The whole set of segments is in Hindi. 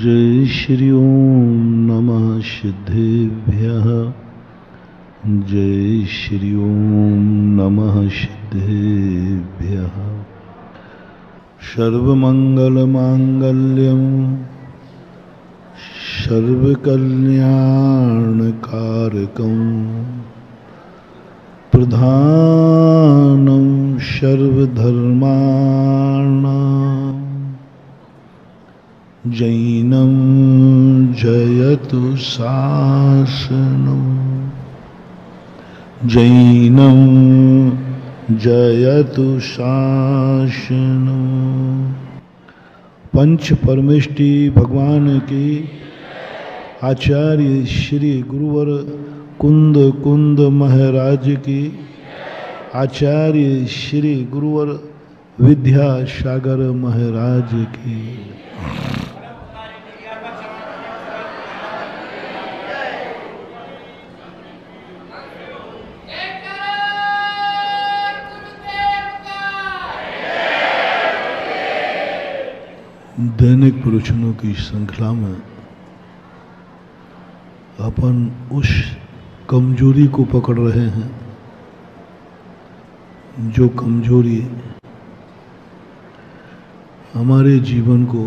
जय श्री ओम नमः सिद्धेभ्यः। जय श्री ओम नमः सिद्धेभ्यः। सर्वमंगलमांगल्यं सर्वकल्याणकारकं प्रधानं सर्वधर्माणां जैनं जयतु शासनं। जैनं जयतु शासनं। पंच परमेष्टि भगवान की आचार्य श्री गुरुवर कुंद कुंद महाराज की आचार्य श्री गुरुवर विद्यासागर महाराज की। दैनिक प्रवचनों की श्रृंखला में अपन उस कमजोरी को पकड़ रहे हैं जो कमजोरी हमारे जीवन को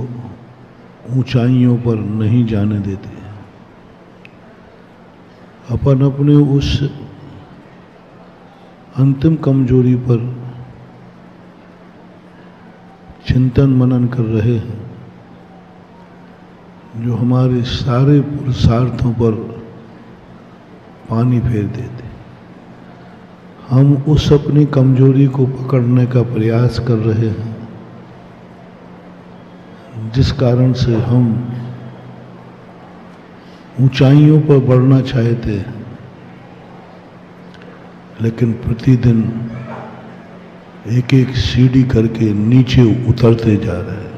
ऊंचाइयों पर नहीं जाने देती। अपन अपने उस अंतिम कमजोरी पर चिंतन मनन कर रहे हैं जो हमारे सारे पुरुषार्थों पर पानी फेर देते। हम उस अपनी कमजोरी को पकड़ने का प्रयास कर रहे हैं जिस कारण से हम ऊंचाइयों पर बढ़ना चाहते हैं, लेकिन प्रतिदिन एक एक सीढ़ी करके नीचे उतरते जा रहे हैं।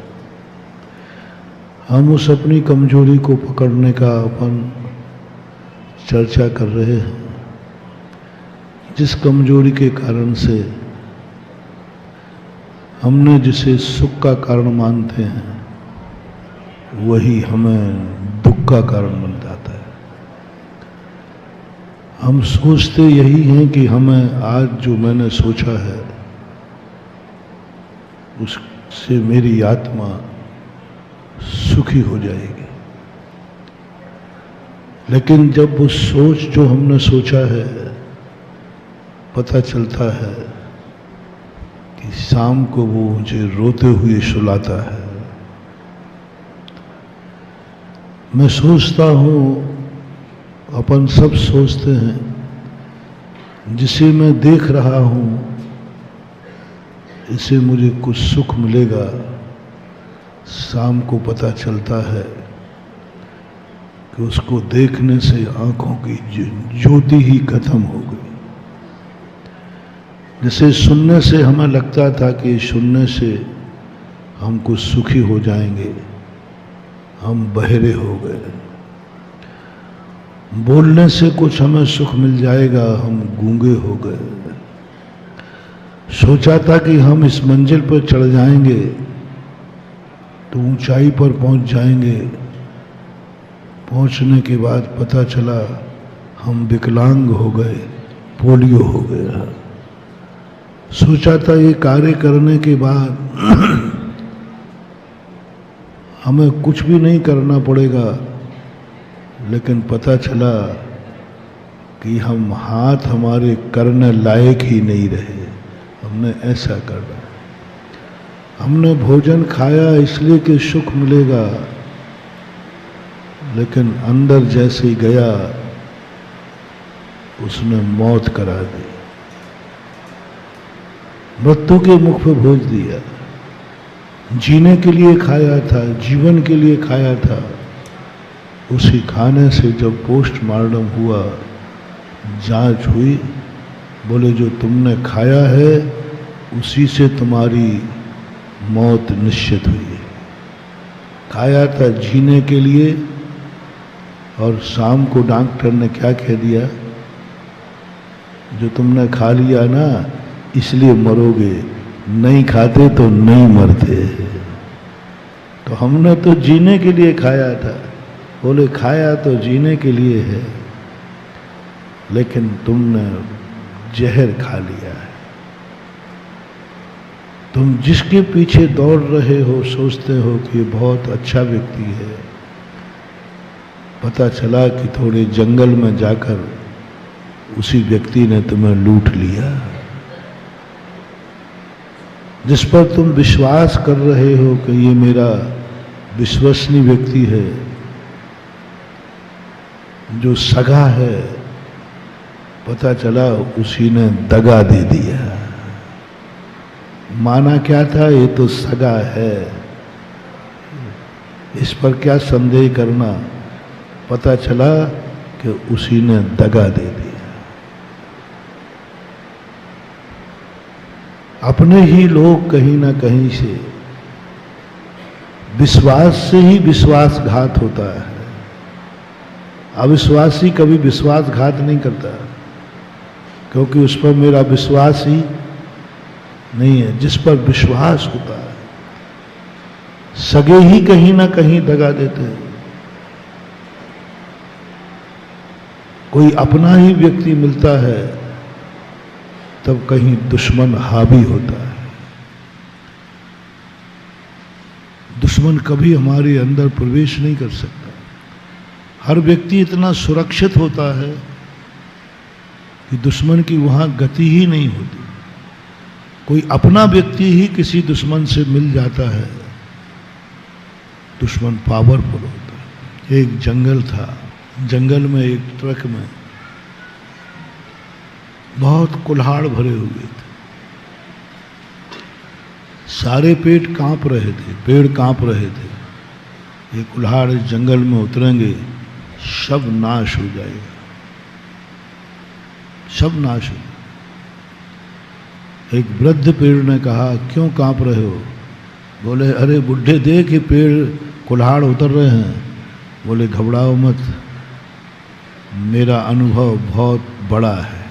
हम उस अपनी कमजोरी को पकड़ने का अपन चर्चा कर रहे हैं जिस कमजोरी के कारण से हमने जिसे सुख का कारण मानते हैं वही हमें दुख का कारण बन जाता है। हम सोचते यही हैं कि हमें आज जो मैंने सोचा है उससे मेरी आत्मा सुखी हो जाएगी, लेकिन जब वो सोच जो हमने सोचा है पता चलता है कि शाम को वो मुझे रोते हुए सुलाता है। मैं सोचता हूँ, अपन सब सोचते हैं, जिसे मैं देख रहा हूँ इससे मुझे कुछ सुख मिलेगा। शाम को पता चलता है कि उसको देखने से आंखों की ज्योति ही खत्म हो गई। जैसे सुनने से हमें लगता था कि सुनने से हम कुछ सुखी हो जाएंगे, हम बहरे हो गए। बोलने से कुछ हमें सुख मिल जाएगा, हम गूंगे हो गए। सोचा था कि हम इस मंजिल पर चढ़ जाएंगे तो ऊंचाई पर पहुंच जाएंगे। पहुंचने के बाद पता चला हम विकलांग हो गए, पोलियो हो गया। सोचा था ये कार्य करने के बाद हमें कुछ भी नहीं करना पड़ेगा, लेकिन पता चला कि हम हाथ हमारे करने लायक ही नहीं रहे। हमने ऐसा करना, हमने भोजन खाया इसलिए कि सुख मिलेगा, लेकिन अंदर जैसे ही गया उसने मौत करा दी, मृत्यु के मुख पे भेज दिया। जीने के लिए खाया था, जीवन के लिए खाया था, उसी खाने से जब पोस्टमार्टम हुआ, जांच हुई, बोले जो तुमने खाया है उसी से तुम्हारी मौत निश्चित हुई है। खाया था जीने के लिए और शाम को डॉक्टर ने क्या कह दिया, जो तुमने खा लिया ना इसलिए मरोगे, नहीं खाते तो नहीं मरते। तो हमने तो जीने के लिए खाया था। बोले खाया तो जीने के लिए है, लेकिन तुमने जहर खा लिया है। तुम जिसके पीछे दौड़ रहे हो, सोचते हो कि बहुत अच्छा व्यक्ति है, पता चला कि थोड़े जंगल में जाकर उसी व्यक्ति ने तुम्हें लूट लिया। जिस पर तुम विश्वास कर रहे हो कि ये मेरा विश्वसनीय व्यक्ति है, जो सगा है, पता चला उसी ने दगा दे दिया। माना क्या था, ये तो सगा है, इस पर क्या संदेह करना। पता चला कि उसी ने दगा दे दिया। अपने ही लोग कहीं ना कहीं से, विश्वास से ही विश्वासघात होता है। अविश्वासी कभी विश्वासघात नहीं करता, क्योंकि उस पर मेरा विश्वास ही नहीं है। जिस पर विश्वास होता है, सगे ही कहीं ना कहीं दगा देते हैं। कोई अपना ही व्यक्ति मिलता है, तब कहीं दुश्मन हावी होता है। दुश्मन कभी हमारे अंदर प्रवेश नहीं कर सकता। हर व्यक्ति इतना सुरक्षित होता है कि दुश्मन की वहां गति ही नहीं होती। कोई अपना व्यक्ति ही किसी दुश्मन से मिल जाता है, दुश्मन पावरफुल होता है। एक जंगल था, जंगल में एक ट्रक में बहुत कुल्हाड़ भरे हुए थे। सारे पेड़ कांप रहे थे। ये कुल्हाड़ इस जंगल में उतरेंगे, सब नाश हो जाएगा, सब नाश हो। एक वृद्ध पेड़ ने कहा, क्यों कांप रहे हो? बोले, अरे बुढ़े देख के पेड़ कुल्हाड़ उतर रहे हैं। बोले, घबराओ मत, मेरा अनुभव बहुत बड़ा है।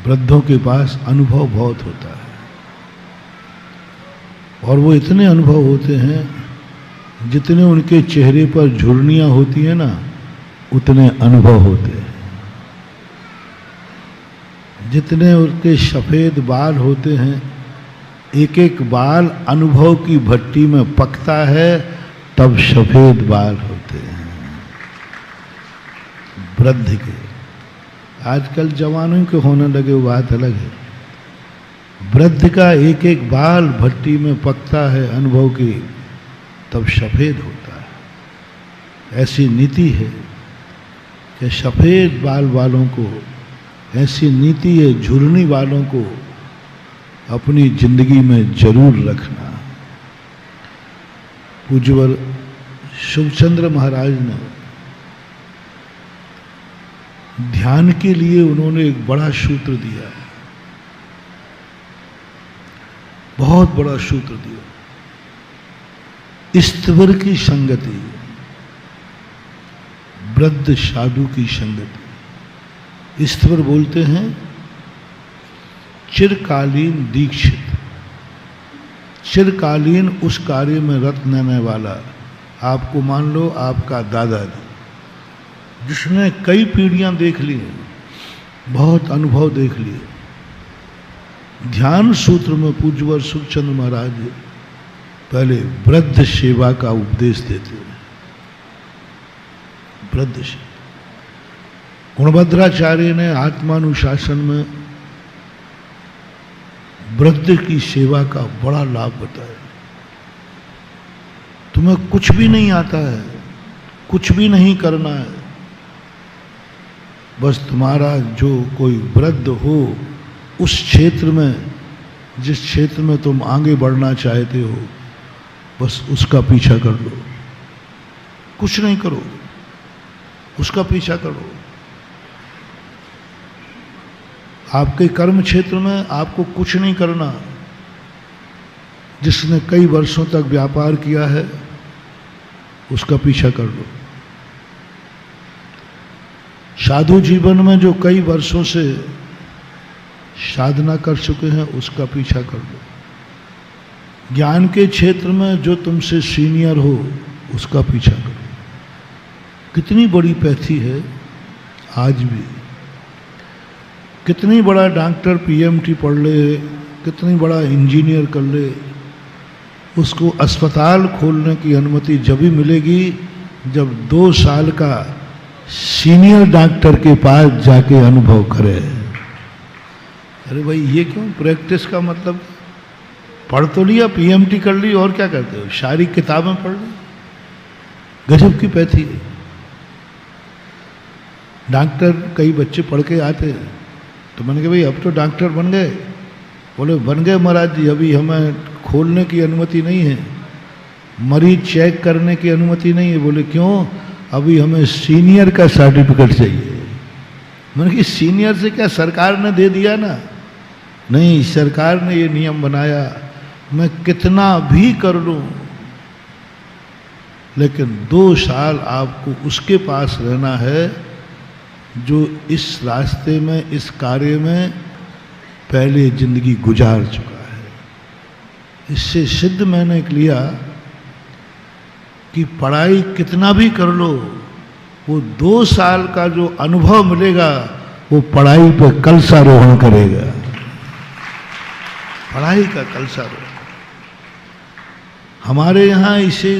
वृद्धों के पास अनुभव बहुत होता है, और वो इतने अनुभव होते हैं, जितने उनके चेहरे पर झुर्रियां होती हैं ना, उतने अनुभव होते हैं। जितने उनके सफेद बाल होते हैं, एक एक बाल अनुभव की भट्टी में पकता है, तब सफेद बाल होते हैं वृद्ध के। आजकल जवानों के होने लगे, वो बात अलग है। वृद्ध का एक एक बाल भट्टी में पकता है अनुभव की, तब सफेद होता है। ऐसी नीति है कि सफेद बाल वालों को, ऐसी नीति है झुर्नी वालों को अपनी जिंदगी में जरूर रखना। पूज्यवर शुभचंद्र महाराज ने ध्यान के लिए उन्होंने एक बड़ा सूत्र दिया, बहुत बड़ा सूत्र दिया, स्थिवर की संगति, वृद्ध साधु की संगति। स्थिवर बोलते हैं चिरकालीन दीक्षित, चिरकालीन उस कार्य में रत रहने वाला। आपको मान लो आपका दादाजी, जिसने कई पीढ़ियां देख ली, बहुत अनुभव देख लिए। ध्यान सूत्र में पूज्यवर सुखचंद्र महाराज पहले वृद्ध सेवा का उपदेश देते हैं। वृद्ध सेवा, गुणभद्राचार्य ने आत्मानुशासन में वृद्ध की सेवा का बड़ा लाभ बताया। तुम्हें कुछ भी नहीं आता है, कुछ भी नहीं करना है, बस तुम्हारा जो कोई वृद्ध हो उस क्षेत्र में, जिस क्षेत्र में तुम आगे बढ़ना चाहते हो, बस उसका पीछा कर लो। कुछ नहीं करो, उसका पीछा करो। आपके कर्म क्षेत्र में आपको कुछ नहीं करना। जिसने कई वर्षों तक व्यापार किया है, उसका पीछा कर लो। साधु जीवन में जो कई वर्षों से साधना कर चुके हैं, उसका पीछा कर लो। ज्ञान के क्षेत्र में जो तुमसे सीनियर हो उसका पीछा करो। कितनी बड़ी पैथी है आज भी। कितनी बड़ा डॉक्टर पीएमटी पढ़ ले, कितनी बड़ा इंजीनियर कर ले, उसको अस्पताल खोलने की अनुमति जब भी मिलेगी जब 2 साल का सीनियर डॉक्टर के पास जाके अनुभव करे। अरे भाई ये क्यों? प्रैक्टिस का मतलब पढ़ तो लिया, पीएमटी कर ली, और क्या करते हो? सारी किताबें पढ़ ली। गजब की पैथी है। डॉक्टर कई बच्चे पढ़ के आते हैं तो मैंने कहा भाई अब तो डॉक्टर बन गए। बोले बन गए महाराज जी, अभी हमें खोलने की अनुमति नहीं है, मरीज चेक करने की अनुमति नहीं है। बोले क्यों? अभी हमें सीनियर का सर्टिफिकेट चाहिए। मैंने कहा सीनियर से क्या सरकार ने दे दिया ना? नहीं, सरकार ने ये नियम बनाया मैं कितना भी कर लूं लेकिन 2 साल आपको उसके पास रहना है जो इस रास्ते में, इस कार्य में पहले जिंदगी गुजार चुका है। इससे सिद्ध मैंने लिया कि पढ़ाई कितना भी कर लो, वो 2 साल का जो अनुभव मिलेगा वो पढ़ाई पर कलशारोहण करेगा। पढ़ाई का कलशारोहण। हमारे यहाँ इसे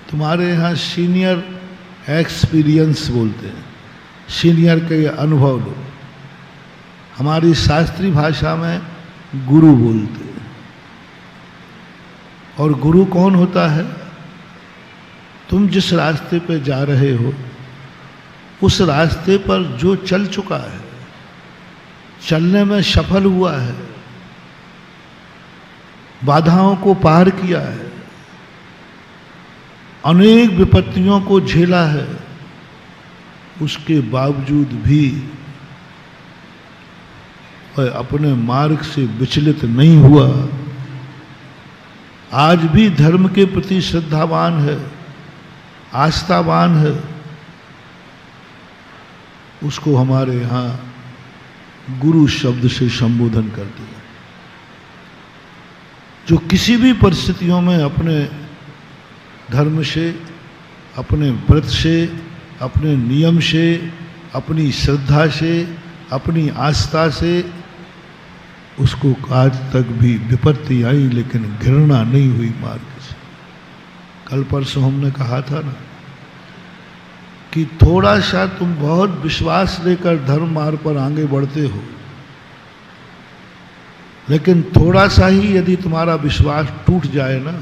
तुम्हारे यहाँ सीनियर एक्सपीरियंस बोलते हैं, सीनियर के अनुभव लो। हमारी शास्त्रीय भाषा में गुरु बोलते हैं। और गुरु कौन होता है? तुम जिस रास्ते पे जा रहे हो उस रास्ते पर जो चल चुका है, चलने में सफल हुआ है, बाधाओं को पार किया है, अनेक विपत्तियों को झेला है, उसके बावजूद भी वह अपने मार्ग से विचलित नहीं हुआ, आज भी धर्म के प्रति श्रद्धावान है, आस्थावान है, उसको हमारे यहाँ गुरु शब्द से संबोधन करते हैं। जो किसी भी परिस्थितियों में अपने धर्म से, अपने व्रत से, अपने नियम से, अपनी श्रद्धा से, अपनी आस्था से, उसको आज तक भी विपत्ति आई लेकिन घृणा नहीं हुई मार्ग से। कल परसों हमने कहा था ना कि थोड़ा सा तुम बहुत विश्वास लेकर धर्म मार्ग पर आगे बढ़ते हो, लेकिन थोड़ा सा ही यदि तुम्हारा विश्वास टूट जाए ना,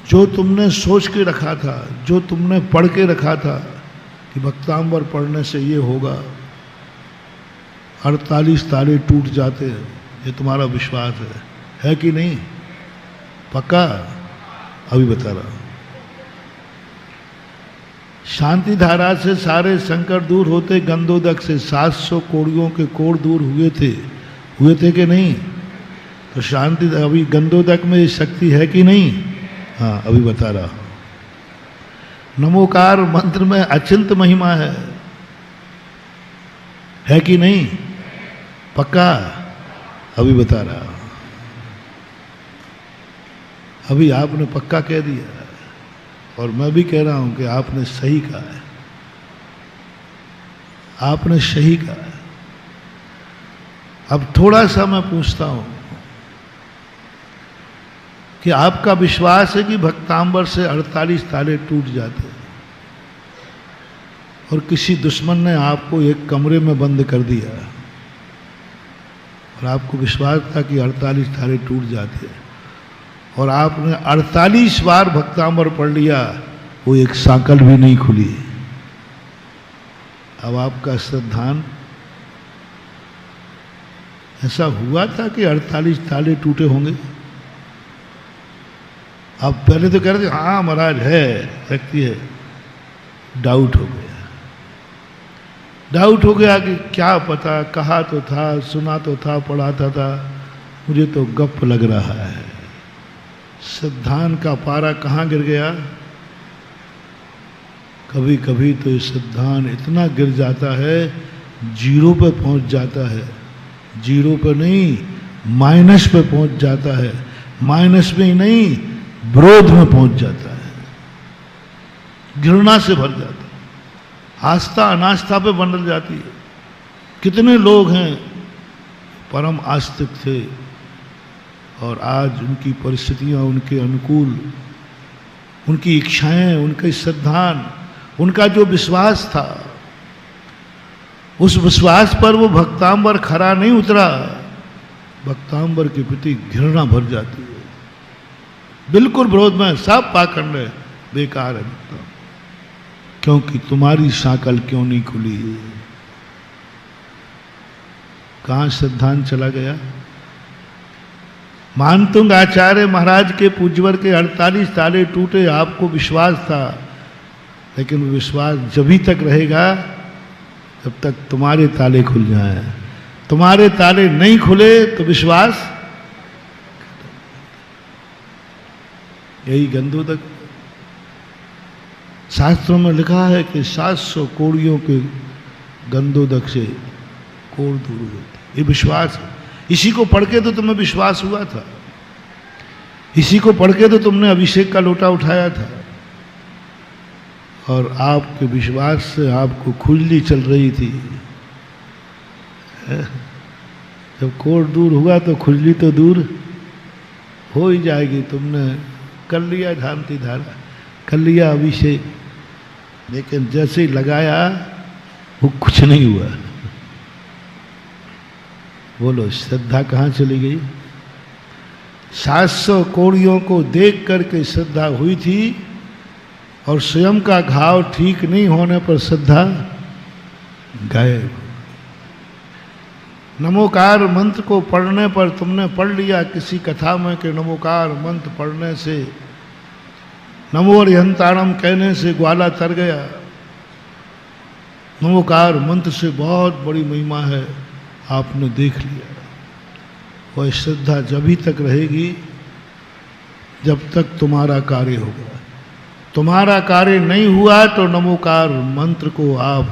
जो तुमने सोच के रखा था, जो तुमने पढ़ के रखा था कि भक्तांबर पढ़ने से ये होगा, 48 ताले टूट जाते हैं, ये तुम्हारा विश्वास है कि नहीं? पक्का? अभी बता रहा हूं। शांति धारा से सारे संकट दूर होते, गंधोदक से 700 कोड़ियों के कोड़ दूर हुए थे कि नहीं? तो शांति, अभी गंधोदक में शक्ति है कि नहीं? हाँ, अभी बता रहा हूं। नमोकार मंत्र में अचिंत महिमा है कि नहीं? पक्का? अभी बता रहा हूं। अभी आपने पक्का कह दिया और मैं भी कह रहा हूं कि आपने सही कहा है, आपने सही कहा है। अब थोड़ा सा मैं पूछता हूं कि आपका विश्वास है कि भक्तांबर से 48 ताले टूट जाते और किसी दुश्मन ने आपको एक कमरे में बंद कर दिया और आपको विश्वास था कि 48 ताले टूट जाते और आपने 48 बार भक्तांबर पढ़ लिया, वो एक सांकल भी नहीं खुली। अब आपका श्रद्धान ऐसा हुआ था कि 48 ताले टूटे होंगे? अब पहले तो कह रहे थे हाँ महाराज है, शक्ति है। डाउट हो गया कि क्या पता, कहा तो था, सुना तो था, पढ़ाता था, मुझे तो गप लग रहा है। श्रद्धान का पारा कहाँ गिर गया? कभी कभी तो श्रद्धान इतना गिर जाता है, जीरो पे पहुंच जाता है। जीरो पे नहीं, माइनस पे पहुंच जाता है, माइनस में ही नहीं विरोध में पहुंच जाता है, घृणा से भर जाता है, आस्था अनास्था पे बदल जाती है। कितने लोग हैं परम आस्तिक थे और आज उनकी परिस्थितियां उनके अनुकूल, उनकी इच्छाएं, उनके श्रद्धान, उनका जो विश्वास था, उस विश्वास पर वो भक्तांबर खरा नहीं उतरा, भक्तांबर के प्रति घृणा भर जाती है, बिल्कुल विरोध में, सब पाखंड है, बेकार है भक्ता, क्योंकि तुम्हारी साकल क्यों नहीं खुली है। कहां श्रद्धान चला गया। मानतुंग आचार्य महाराज के पूज्यवर के 48 ताले टूटे, आपको विश्वास था, लेकिन विश्वास जभी तक रहेगा जब तक तुम्हारे ताले खुल जाए। तुम्हारे ताले नहीं खुले तो विश्वास, यही गंधोदक शास्त्रों में लिखा है कि 700 कोड़ियों के गंधोदक से कोड़ दूर हुए थे। ये विश्वास है। इसी को पढ़ के तो तुम्हें विश्वास हुआ था, इसी को पढ़ के तो तुमने अभिषेक का लोटा उठाया था, और आपके विश्वास से आपको खुजली चल रही थी। जब कोड़ दूर हुआ तो खुजली तो दूर हो ही जाएगी। तुमने कर लिया धामती धारा, कर लिया अभिषेक, लेकिन जैसे ही लगाया वो कुछ नहीं हुआ। बोलो श्रद्धा कहाँ चली गई। 700 कोड़ियों को देख करके श्रद्धा हुई थी, और स्वयं का घाव ठीक नहीं होने पर श्रद्धा गायब। नमोकार मंत्र को पढ़ने पर तुमने पढ़ लिया किसी कथा में कि नमोकार मंत्र पढ़ने से, नमो अर्हंताणम कहने से ग्वाला तर गया। नमोकार मंत्र से बहुत बड़ी महिमा है, आपने देख लिया। वह श्रद्धा जभी तक रहेगी जब तक तुम्हारा कार्य होगा। तुम्हारा कार्य नहीं हुआ तो नमोकार मंत्र को आप,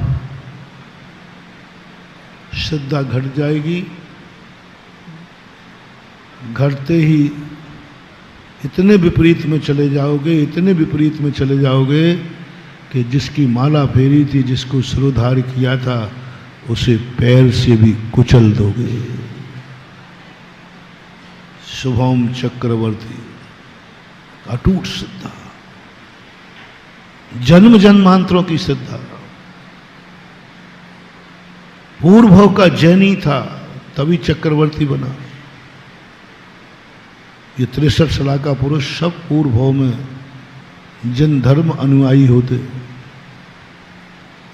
श्रद्धा घट जाएगी। घटते ही इतने विपरीत में चले जाओगे, इतने विपरीत में चले जाओगे कि जिसकी माला फेरी थी, जिसको सिरोधार किया था, उसे पैर से भी कुचल दोगे। शुभम चक्रवर्ती, अटूट श्रद्धा, जन्म जन्मांतरों की श्रद्धा। पूर्व का जैनी था तभी चक्रवर्ती बना। ये 63 साल का पुरुष सब पूर्व में जन धर्म अनुयायी होते।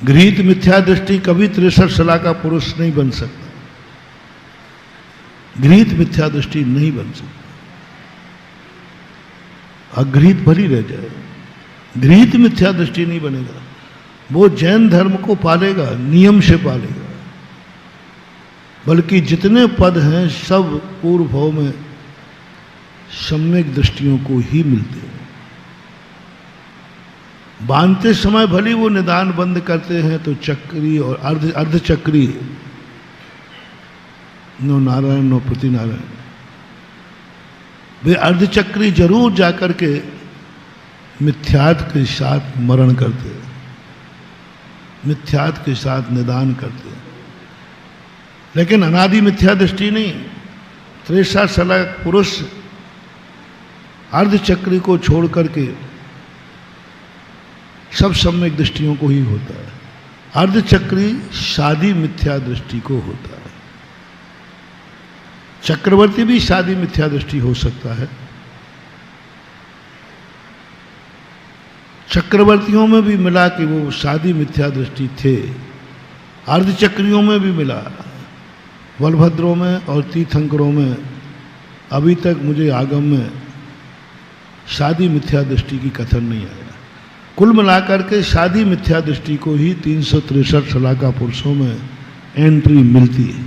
गृहीत मिथ्या दृष्टि कभी 63 साल का पुरुष नहीं बन सकता। गृहीत मिथ्या दृष्टि नहीं बन सकता, अगृहीत भली रह जाए। गृहीत मिथ्या दृष्टि नहीं बनेगा। वो जैन धर्म को पालेगा, नियम से पालेगा। बल्कि जितने पद हैं सब पूर्व भाव में सम्यक दृष्टियों को ही मिलते हैं। बांधते समय भली वो निदान बंद करते हैं तो चक्री और अर्धचक्री, नो नारायण नो प्रति नारायण, वे अर्धचक्री जरूर जाकर के मिथ्यात के साथ मरण करते, मिथ्यात के साथ निदान करते। लेकिन अनादि मिथ्या दृष्टि नहीं। 63 साल पुरुष अर्धचक्री को छोड़ करके सब सम्यक दृष्टियों को ही होता है। अर्धचक्री शादी मिथ्या दृष्टि को होता है। चक्रवर्ती भी शादी मिथ्या दृष्टि हो सकता है। चक्रवर्तियों में भी मिला कि वो शादी मिथ्या दृष्टि थे, अर्धचक्रियों में भी मिला, बलभद्रों में और तीर्थंकरों में अभी तक मुझे आगम में शादी मिथ्या दृष्टि की कथन नहीं आया। कुल मिलाकर के शादी मिथ्या दृष्टि को ही 363 साल का पुरुषों में एंट्री मिलती है।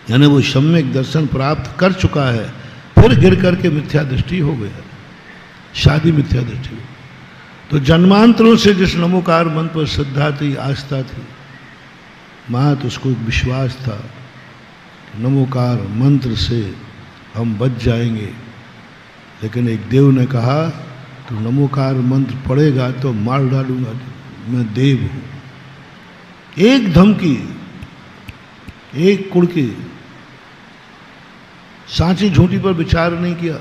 यानी वो सम्यक दर्शन प्राप्त कर चुका है, फिर गिर करके मिथ्या दृष्टि हो गया, शादी मिथ्या दृष्टि। तो जन्मांतरों से जिस नमोकार मंत्र पर श्रद्धा थी, आस्था थी, महत उसको एक विश्वास था नमोकार मंत्र से हम बच जाएंगे। लेकिन एक देव ने कहा तो नमोकार मंत्र पढ़ेगा तो मार डालूंगा, मैं देव हूं। एक धमकी, एक कुड़की, सांची झूठी पर विचार नहीं किया।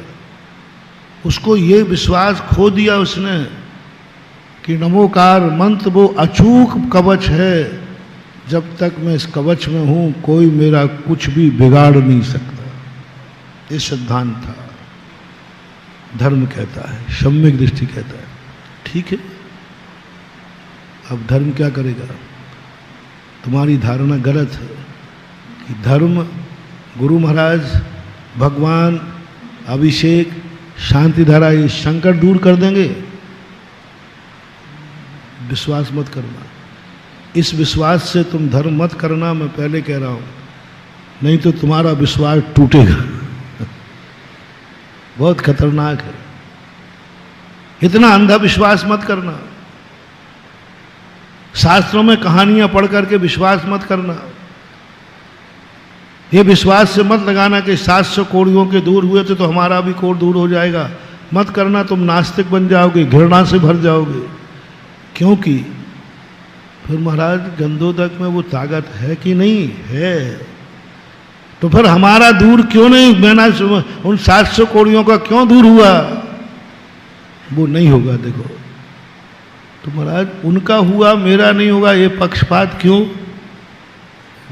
उसको ये विश्वास खो दिया उसने कि नमोकार मंत्र वो अचूक कवच है, जब तक मैं इस कवच में हूं कोई मेरा कुछ भी बिगाड़ नहीं सकता। ये सिद्धांत था। धर्म कहता है, सम्यक दृष्टि कहता है, ठीक है। अब धर्म क्या करेगा? तुम्हारी धारणा गलत है कि धर्म, गुरु महाराज, भगवान, अभिषेक, शांति धारा ये संकट दूर कर देंगे। विश्वास मत करना। इस विश्वास से तुम धर्म मत करना, मैं पहले कह रहा हूं, नहीं तो तुम्हारा विश्वास टूटेगा। बहुत खतरनाक है। इतना अंधविश्वास मत करना। शास्त्रों में कहानियां पढ़ करके विश्वास मत करना। ये विश्वास से मत लगाना कि 700 कोड़ियों के दूर हुए थे तो हमारा भी कोड़ दूर हो जाएगा। मत करना, तुम नास्तिक बन जाओगे, घृणा से भर जाओगे। क्योंकि फिर महाराज गंधोदक में वो ताकत है कि नहीं है, तो फिर हमारा दूर क्यों नहीं? मैंने उन 700 कोड़ियों का क्यों दूर हुआ? वो नहीं होगा। देखो तो महाराज उनका हुआ, मेरा नहीं होगा, ये पक्षपात क्यों?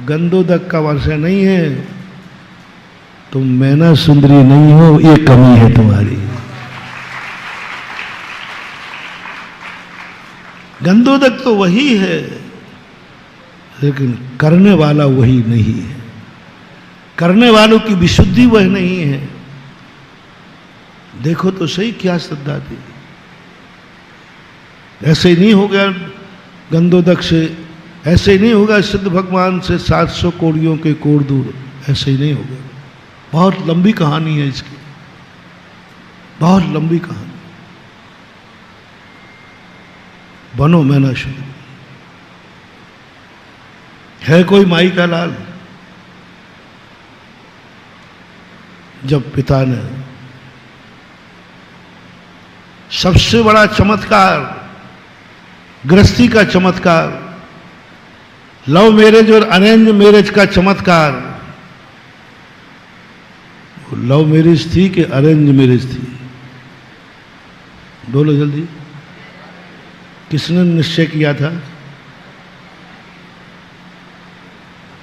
गंधोदक का वर्षा नहीं है, तुम मैना सुंदरी नहीं हो, ये कमी है तुम्हारी। गंधोदक तो वही है, लेकिन करने वाला वही नहीं है। करने वालों की विशुद्धि वह नहीं है। देखो तो सही क्या श्रद्धा थी। ऐसे ही नहीं हो गया गंधोदक से, ऐसे ही नहीं होगा सिद्ध भगवान से 700 कोड़ियों के कोड़ दूर, ऐसे ही नहीं होगा। बहुत लंबी कहानी है इसकी, बहुत लंबी कहानी। बनो मैना शुद्ध। है कोई माई का लाल? जब पिता ने सबसे बड़ा चमत्कार, गृहस्थी का चमत्कार, लव मैरिज और अरेंज मैरिज का चमत्कार, लव मैरिज थी कि अरेंज मैरिज थी? बोलो जल्दी, किसने निश्चय किया था?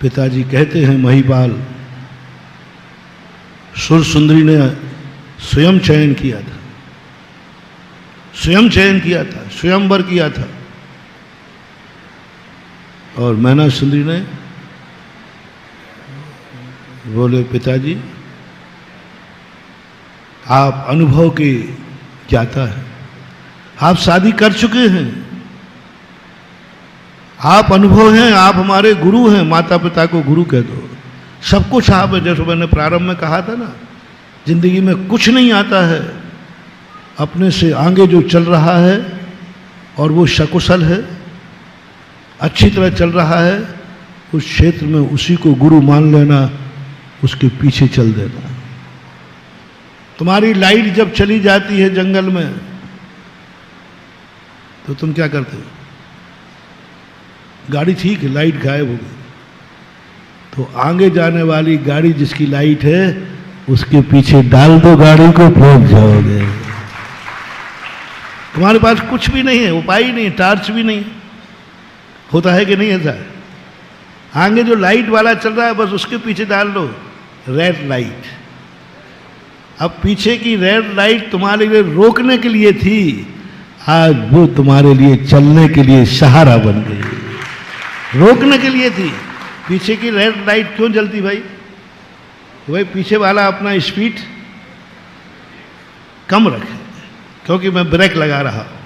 पिताजी कहते हैं महिपाल, सुर सुंदरी ने स्वयं चयन किया था, स्वयं चयन किया था, स्वयंवर किया था। और मैना सुंदरी ने बोले पिताजी आप अनुभव के ज्ञाता हैं, आप शादी कर चुके हैं, आप अनुभव हैं, आप हमारे गुरु हैं, माता पिता को गुरु कह दो। सब कुछ आप है। जैसे मैंने प्रारंभ में कहा था ना, जिंदगी में कुछ नहीं आता है, अपने से आगे जो चल रहा है और वो सकुशल है, अच्छी तरह चल रहा है, उस क्षेत्र में उसी को गुरु मान लेना, उसके पीछे चल देना। तुम्हारी लाइट जब चली जाती है जंगल में तो तुम क्या करते हो? गाड़ी ठीक है, लाइट गायब हो गई, तो आगे जाने वाली गाड़ी जिसकी लाइट है उसके पीछे डाल दो गाड़ी को, पहुंच जाओगे। तुम्हारे पास कुछ भी नहीं है, उपाय ही नहीं, टार्च भी नहीं। होता है कि नहीं ऐसा? आगे जो लाइट वाला चल रहा है बस उसके पीछे डाल दो रेड लाइट। अब पीछे की रेड लाइट तुम्हारे लिए रोकने के लिए थी, आज वो तुम्हारे लिए चलने के लिए सहारा बन गई। रोकने के लिए थी। पीछे की रेड लाइट क्यों जलती भाई? तो भाई पीछे वाला अपना स्पीड कम रखे, क्योंकि मैं ब्रेक लगा रहा हूं।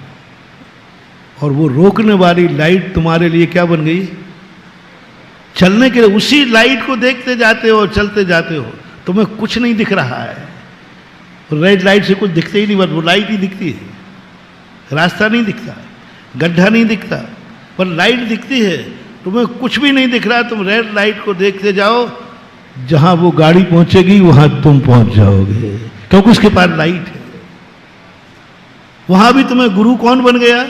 और वो रोकने वाली लाइट तुम्हारे लिए क्या बन गई? चलने के लिए। उसी लाइट को देखते जाते हो, चलते जाते हो, तुम्हें कुछ नहीं दिख रहा है। रेड लाइट से कुछ दिखते ही नहीं, बस वो लाइट ही दिखती है। रास्ता नहीं दिखता, गड्ढा नहीं दिखता, पर लाइट दिखती है। तुम्हें कुछ भी नहीं दिख रहा, तुम रेड लाइट को देखते जाओ, जहां वो गाड़ी पहुंचेगी वहां तुम पहुंच जाओगे, क्योंकि उसके पास लाइट है। वहां भी तुम्हें गुरु कौन बन गया?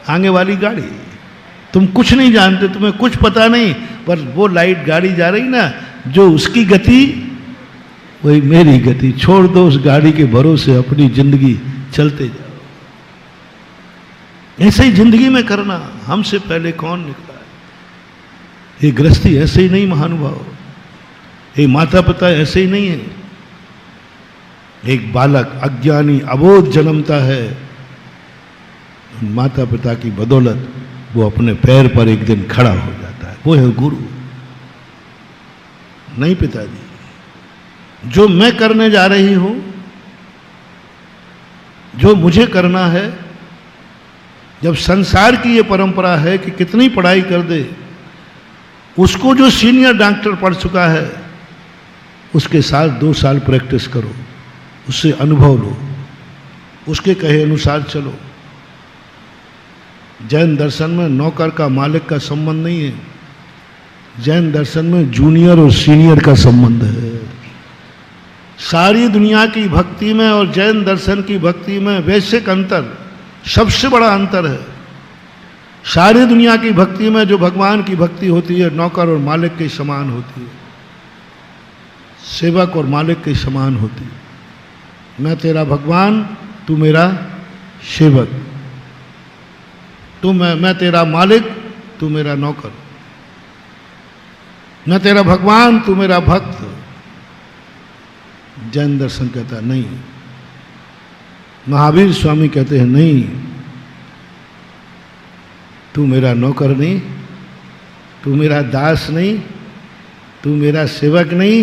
आगे वाली गाड़ी। तुम कुछ नहीं जानते, तुम्हें कुछ पता नहीं, पर वो लाइट गाड़ी जा रही ना, जो उसकी गति वही मेरी गति। छोड़ दो उस गाड़ी के भरोसे अपनी जिंदगी, चलते जाओ। ऐसे ही जिंदगी में करना। हमसे पहले कौन निकला है? ये गृहस्थी ऐसे ही नहीं महानुभाव, ये माता पिता ऐसे ही नहीं है। एक बालक अज्ञानी अबोध जन्मता है, माता पिता की बदौलत वो अपने पैर पर एक दिन खड़ा हो जाता है, वो है गुरु। नहीं पिताजी, जो मैं करने जा रही हूं, जो मुझे करना है, जब संसार की ये परंपरा है कि कितनी पढ़ाई कर दे, उसको जो सीनियर डॉक्टर पढ़ चुका है उसके साथ 2 साल प्रैक्टिस करो, उससे अनुभव लो, उसके कहे अनुसार चलो। जैन दर्शन में नौकर का मालिक का संबंध नहीं है, जैन दर्शन में जूनियर और सीनियर का संबंध है। सारी दुनिया की भक्ति में और जैन दर्शन की भक्ति में वैश्विक अंतर सबसे बड़ा अंतर है। सारी दुनिया की भक्ति में जो भगवान की भक्ति होती है नौकर और मालिक के समान होती है, सेवक और मालिक के समान होती है। मैं तेरा भगवान, तू मेरा सेवक, मैं तेरा मालिक, तू मेरा नौकर, मैं तेरा भगवान, तू मेरा भक्त। जैन दर्शन कहता है नहीं, महावीर स्वामी कहते हैं नहीं, तू मेरा नौकर नहीं, तू मेरा दास नहीं, तू मेरा सेवक नहीं,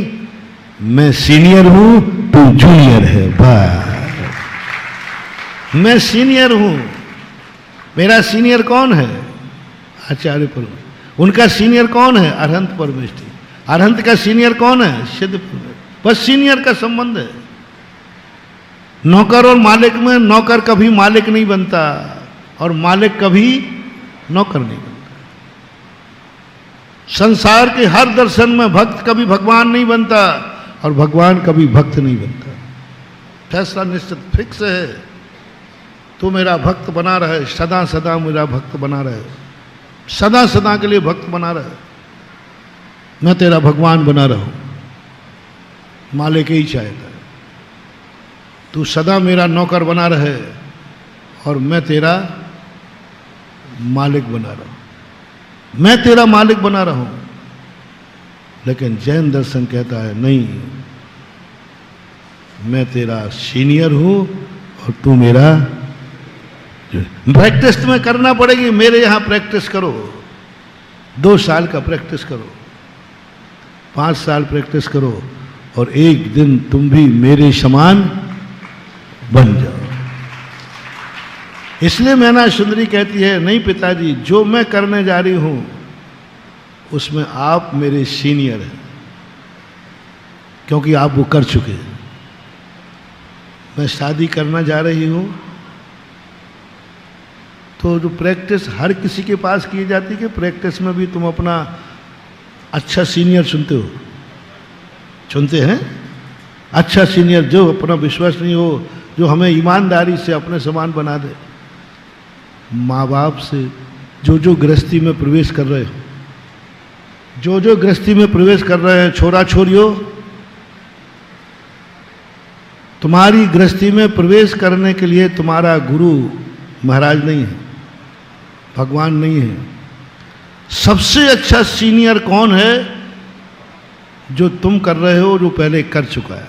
मैं सीनियर हूं, तू जूनियर है। बस, मैं सीनियर हूं। मेरा सीनियर कौन है? आचार्य परमेष्ठी। उनका सीनियर कौन है? अरहंत परमेष्ठी। अरहंत का सीनियर कौन है? सिद्ध परमेष्ठी। बस सीनियर का संबंध है। नौकर और मालिक में नौकर कभी मालिक नहीं बनता और मालिक कभी नौकर नहीं बनता। संसार के हर दर्शन में भक्त कभी भगवान नहीं बनता और भगवान कभी भक्त नहीं बनता। फैसला निश्चित फिक्स है। तू मेरा भक्त बना रहे, सदा सदा मेरा भक्त बना रहे, सदा सदा के लिए भक्त बना रहे। मैं तेरा भगवान बना रहूं, मालिक ही चाहता है। तू सदा मेरा नौकर बना रहे और मैं तेरा मालिक बना रहा हूं, मैं तेरा मालिक बना रहा हूं। लेकिन जैन दर्शन कहता है नहीं, मैं तेरा सीनियर हूं और तू मेरा। प्रैक्टिस तुम्हें करना पड़ेगी। मेरे यहां प्रैक्टिस करो, 2 साल का प्रैक्टिस करो, 5 साल प्रैक्टिस करो और एक दिन तुम भी मेरे समान बन जाओ। इसलिए मैना सुंदरी कहती है नहीं पिताजी, जो मैं करने जा रही हूं उसमें आप मेरे सीनियर हैं, क्योंकि आप वो कर चुके हैं। मैं शादी करना जा रही हूं तो जो प्रैक्टिस हर किसी के पास की जाती है कि प्रैक्टिस में भी तुम अपना अच्छा सीनियर चुनते हो, चुनते हैं अच्छा सीनियर जो अपना विश्वसनीय हो, जो हमें ईमानदारी से अपने समान बना दे। माँ बाप से जो गृहस्थी में प्रवेश कर रहे हो, जो गृहस्थी में प्रवेश कर रहे हैं छोरा छोरियों, तुम्हारी गृहस्थी में प्रवेश करने के लिए तुम्हारा गुरु महाराज नहीं है, भगवान नहीं है। सबसे अच्छा सीनियर कौन है? जो तुम कर रहे हो, जो पहले कर चुका है।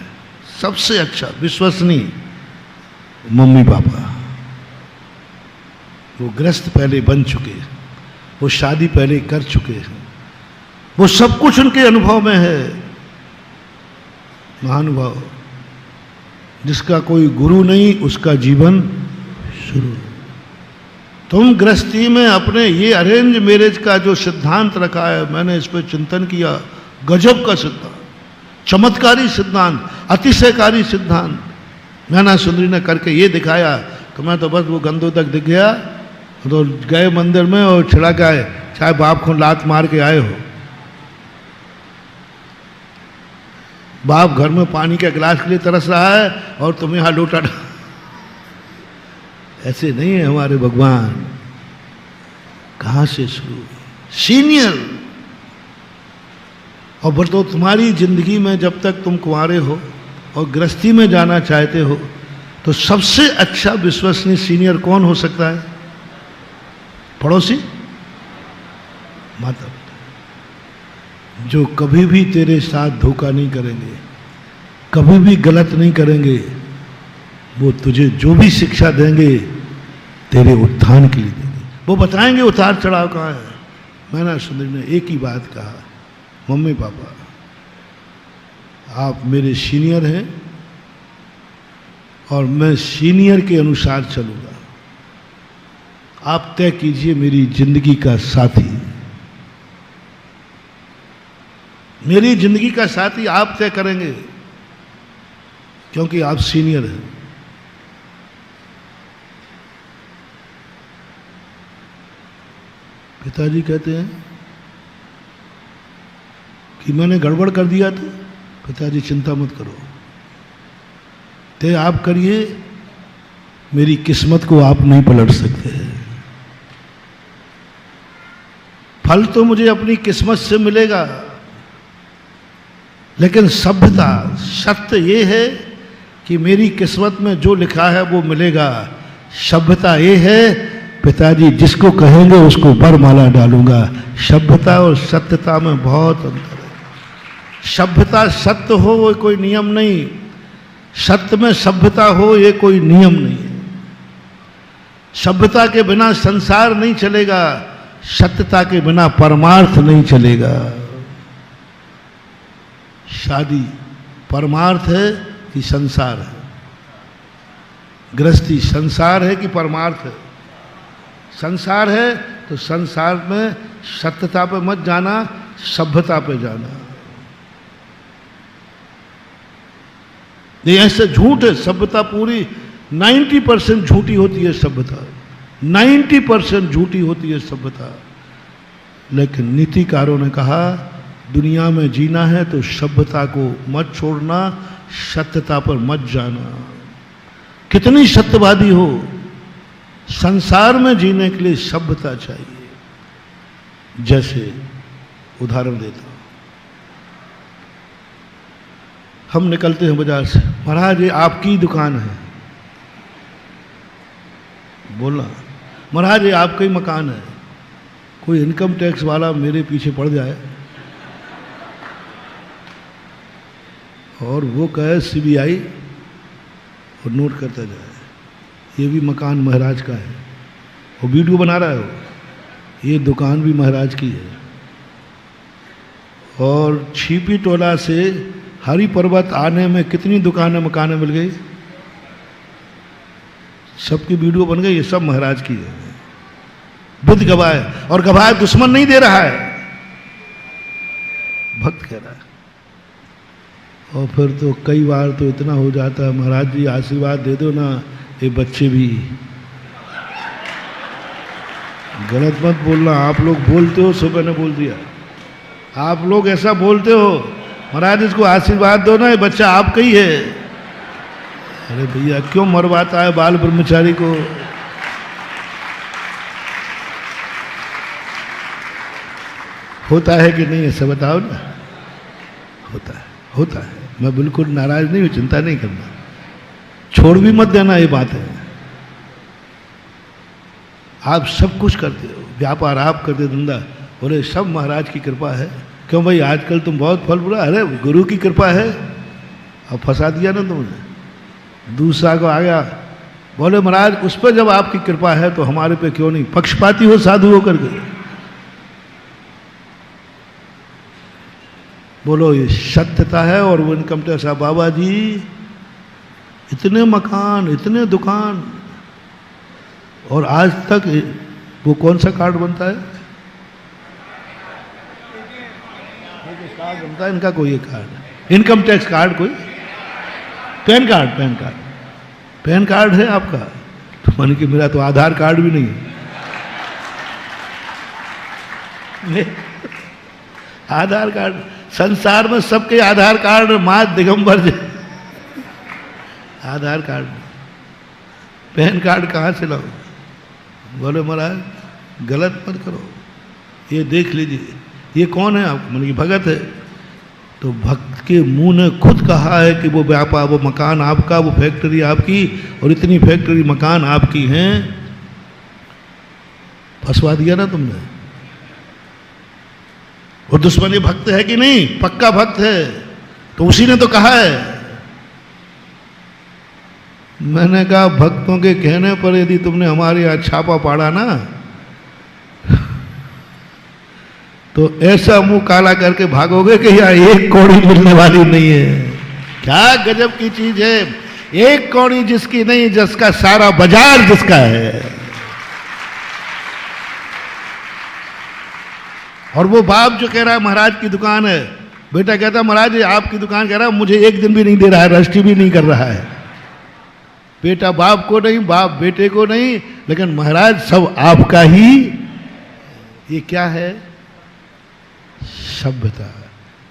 सबसे अच्छा विश्वसनीय मम्मी पापा, वो गृहस्थ पहले बन चुके हैं, वो शादी पहले कर चुके हैं, वो सब कुछ उनके अनुभव में है। महानुभाव, जिसका कोई गुरु नहीं उसका जीवन शुरू। तुम गृहस्थी में अपने ये अरेंज मैरिज का जो सिद्धांत रखा है, मैंने इस पर चिंतन किया। गजब का सिद्धांत, चमत्कारी सिद्धांत, अतिशयकारी सिद्धांत मैना सुंदरी ने करके ये दिखाया कि मैं तो बस वो गंदों तक दिख गया तो गए मंदिर में और छिड़ा गए, चाहे बाप को लात मार के आए हो। बाप घर में पानी के गिलास के लिए तरस रहा है और तुम यहां लोटा। ऐसे नहीं है हमारे भगवान। कहां से शुरू? सीनियर। और बताओ, तुम्हारी जिंदगी में जब तक तुम कुंवारे हो और गृहस्थी में जाना चाहते हो तो सबसे अच्छा विश्वसनीय सीनियर कौन हो सकता है? पड़ोसी, माता पिता, जो कभी भी तेरे साथ धोखा नहीं करेंगे, कभी भी गलत नहीं करेंगे। वो तुझे जो भी शिक्षा देंगे तेरे उत्थान के लिए देंगे। वो बताएंगे उतार चढ़ाव कहाँ है। मैंने सुंदरी ने एक ही बात कहा, मम्मी पापा आप मेरे सीनियर हैं और मैं सीनियर के अनुसार चलूंगा। आप तय कीजिए मेरी जिंदगी का साथी। मेरी जिंदगी का साथी आप तय करेंगे क्योंकि आप सीनियर हैं। पिताजी कहते हैं कि मैंने गड़बड़ कर दिया था। पिताजी चिंता मत करो, तय आप करिए, मेरी किस्मत को आप नहीं पलट सकते। फल तो मुझे अपनी किस्मत से मिलेगा, लेकिन सभ्यता, सत्य ये है कि मेरी किस्मत में जो लिखा है वो मिलेगा। सभ्यता ये है पिताजी जिसको कहेंगे उसको वरमाला डालूंगा। सभ्यता और सत्यता में बहुत अंतर है। सभ्यता सत्य हो वो कोई नियम नहीं, सत्य में सभ्यता हो ये कोई नियम नहीं है। सभ्यता के बिना संसार नहीं चलेगा, सत्यता के बिना परमार्थ नहीं चलेगा। शादी परमार्थ है कि संसार है? गृहस्थी संसार है कि परमार्थ है? संसार है तो संसार में सत्यता पे मत जाना, सभ्यता पे जाना। ये ऐसे झूठ है। सभ्यता पूरी 90% झूठी होती है। सभ्यता 90% झूठी होती है सभ्यता। लेकिन नीतिकारों ने कहा दुनिया में जीना है तो सभ्यता को मत छोड़ना, सत्यता पर मत जाना। कितनी सत्यवादी हो, संसार में जीने के लिए सभ्यता चाहिए। जैसे उदाहरण देता हूं, हम निकलते हैं बाजार से, महाराज ये आपकी दुकान है। बोलना महाराज ये आपका ही मकान है। कोई इनकम टैक्स वाला मेरे पीछे पड़ जाए और वो कहे सीबीआई और नोट करता जाए ये भी मकान महाराज का है, वो वीडियो बना रहा है, वो ये दुकान भी महाराज की है। और छिपी टोला से हरि पर्वत आने में कितनी दुकानें मकानें मिल गई, सबकी वीडियो बन गई, ये सब महाराज की है। बुद्ध गवाह है और गवाह दुश्मन नहीं दे रहा है, भक्त कह रहा है। और फिर तो कई बार तो इतना हो जाता है, महाराज जी आशीर्वाद दे दो ना, ये बच्चे भी। गलत मत बोलना, आप लोग बोलते हो, सुबह ने बोल दिया, आप लोग ऐसा बोलते हो महाराज इसको आशीर्वाद दो ना, ये बच्चा आपका ही है। अरे भैया क्यों मरवाता है बाल ब्रह्मचारी को? होता है कि नहीं ऐसा बताओ ना? होता है, होता है। मैं बिल्कुल नाराज नहीं हूं, चिंता नहीं करना, छोड़ भी मत देना, ये बात है। आप सब कुछ करते हो, व्यापार आप करते, धंधा, बोले सब महाराज की कृपा है। क्यों भाई आजकल तुम बहुत फल बुरा? अरे गुरु की कृपा है। अब फंसा दिया ना तुमने, दूसरा को आ गया, बोले महाराज उस पर जब आपकी कृपा है तो हमारे पे क्यों नहीं? पक्षपाती हो साधु होकर के। बोलो ये सत्यता है। और वो इनकम टैक्स, बाबा जी इतने मकान, इतने दुकान, और आज तक वो कौन सा कार्ड बनता है? कार्ड बनता है इनका, कोई एक कार्ड, इनकम टैक्स कार्ड, कोई पैन कार्ड, पैन कार्ड है आपका? तो मान कि मेरा तो आधार कार्ड भी नहीं है। आधार कार्ड संसार में सबके आधार कार्ड माँ दिगंबर आधार कार्ड, पैन कार्ड कहाँ से लाओ? बोले महाराज गलत मत करो, ये देख लीजिए ये कौन है आप? मैंने भगत है। तो भक्त के मुंह ने खुद कहा है कि वो व्यापार, वो मकान आपका, वो फैक्ट्री आपकी, और इतनी फैक्ट्री मकान आपकी हैं। फंसवा दिया ना तुमने। वो दुश्मन ये भक्त है कि नहीं? पक्का भक्त है, तो उसी ने तो कहा है। मैंने कहा भक्तों के कहने पर यदि तुमने हमारे यहाँ छापा पाड़ा ना, तो ऐसा मुंह काला करके भागोगे कि यहाँ एक कौड़ी मिलने वाली नहीं है। क्या गजब की चीज है, एक कौड़ी जिसकी नहीं, जिसका सारा बाजार जिसका है। और वो बाप जो कह रहा है महाराज की दुकान है, बेटा कहता महाराज आपकी दुकान, कह रहा है मुझे एक दिन भी नहीं दे रहा है, रजिस्ट्री भी नहीं कर रहा है। बेटा बाप को नहीं, बाप बेटे को नहीं, लेकिन महाराज सब आपका ही। ये क्या है? सभ्यता।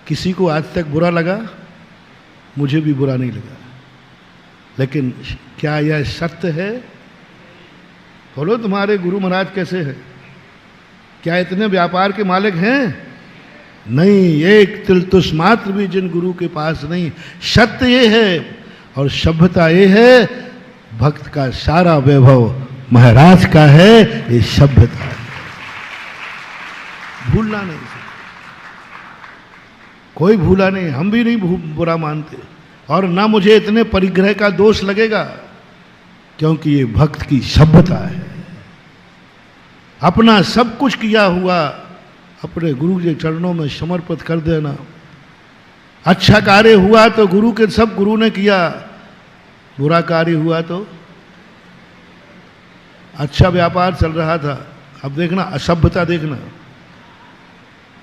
किसी को आज तक बुरा लगा? मुझे भी बुरा नहीं लगा, लेकिन क्या यह सत्य है? बोलो तुम्हारे गुरु महाराज कैसे हैं? क्या इतने व्यापार के मालिक हैं? नहीं, एक तिलतुस मात्र भी जिन गुरु के पास नहीं। सत्य ये है और सभ्यता ये है, भक्त का सारा वैभव महाराज का है, ये सभ्यता है। भूलना नहीं, कोई भूला नहीं, हम भी नहीं बुरा मानते, और ना मुझे इतने परिग्रह का दोष लगेगा, क्योंकि ये भक्त की सभ्यता है। अपना सब कुछ किया हुआ अपने गुरु के चरणों में समर्पित कर देना। अच्छा कार्य हुआ तो गुरु के, सब गुरु ने किया, बुरा कार्य हुआ तो। अच्छा व्यापार चल रहा था, अब देखना असभ्यता, देखना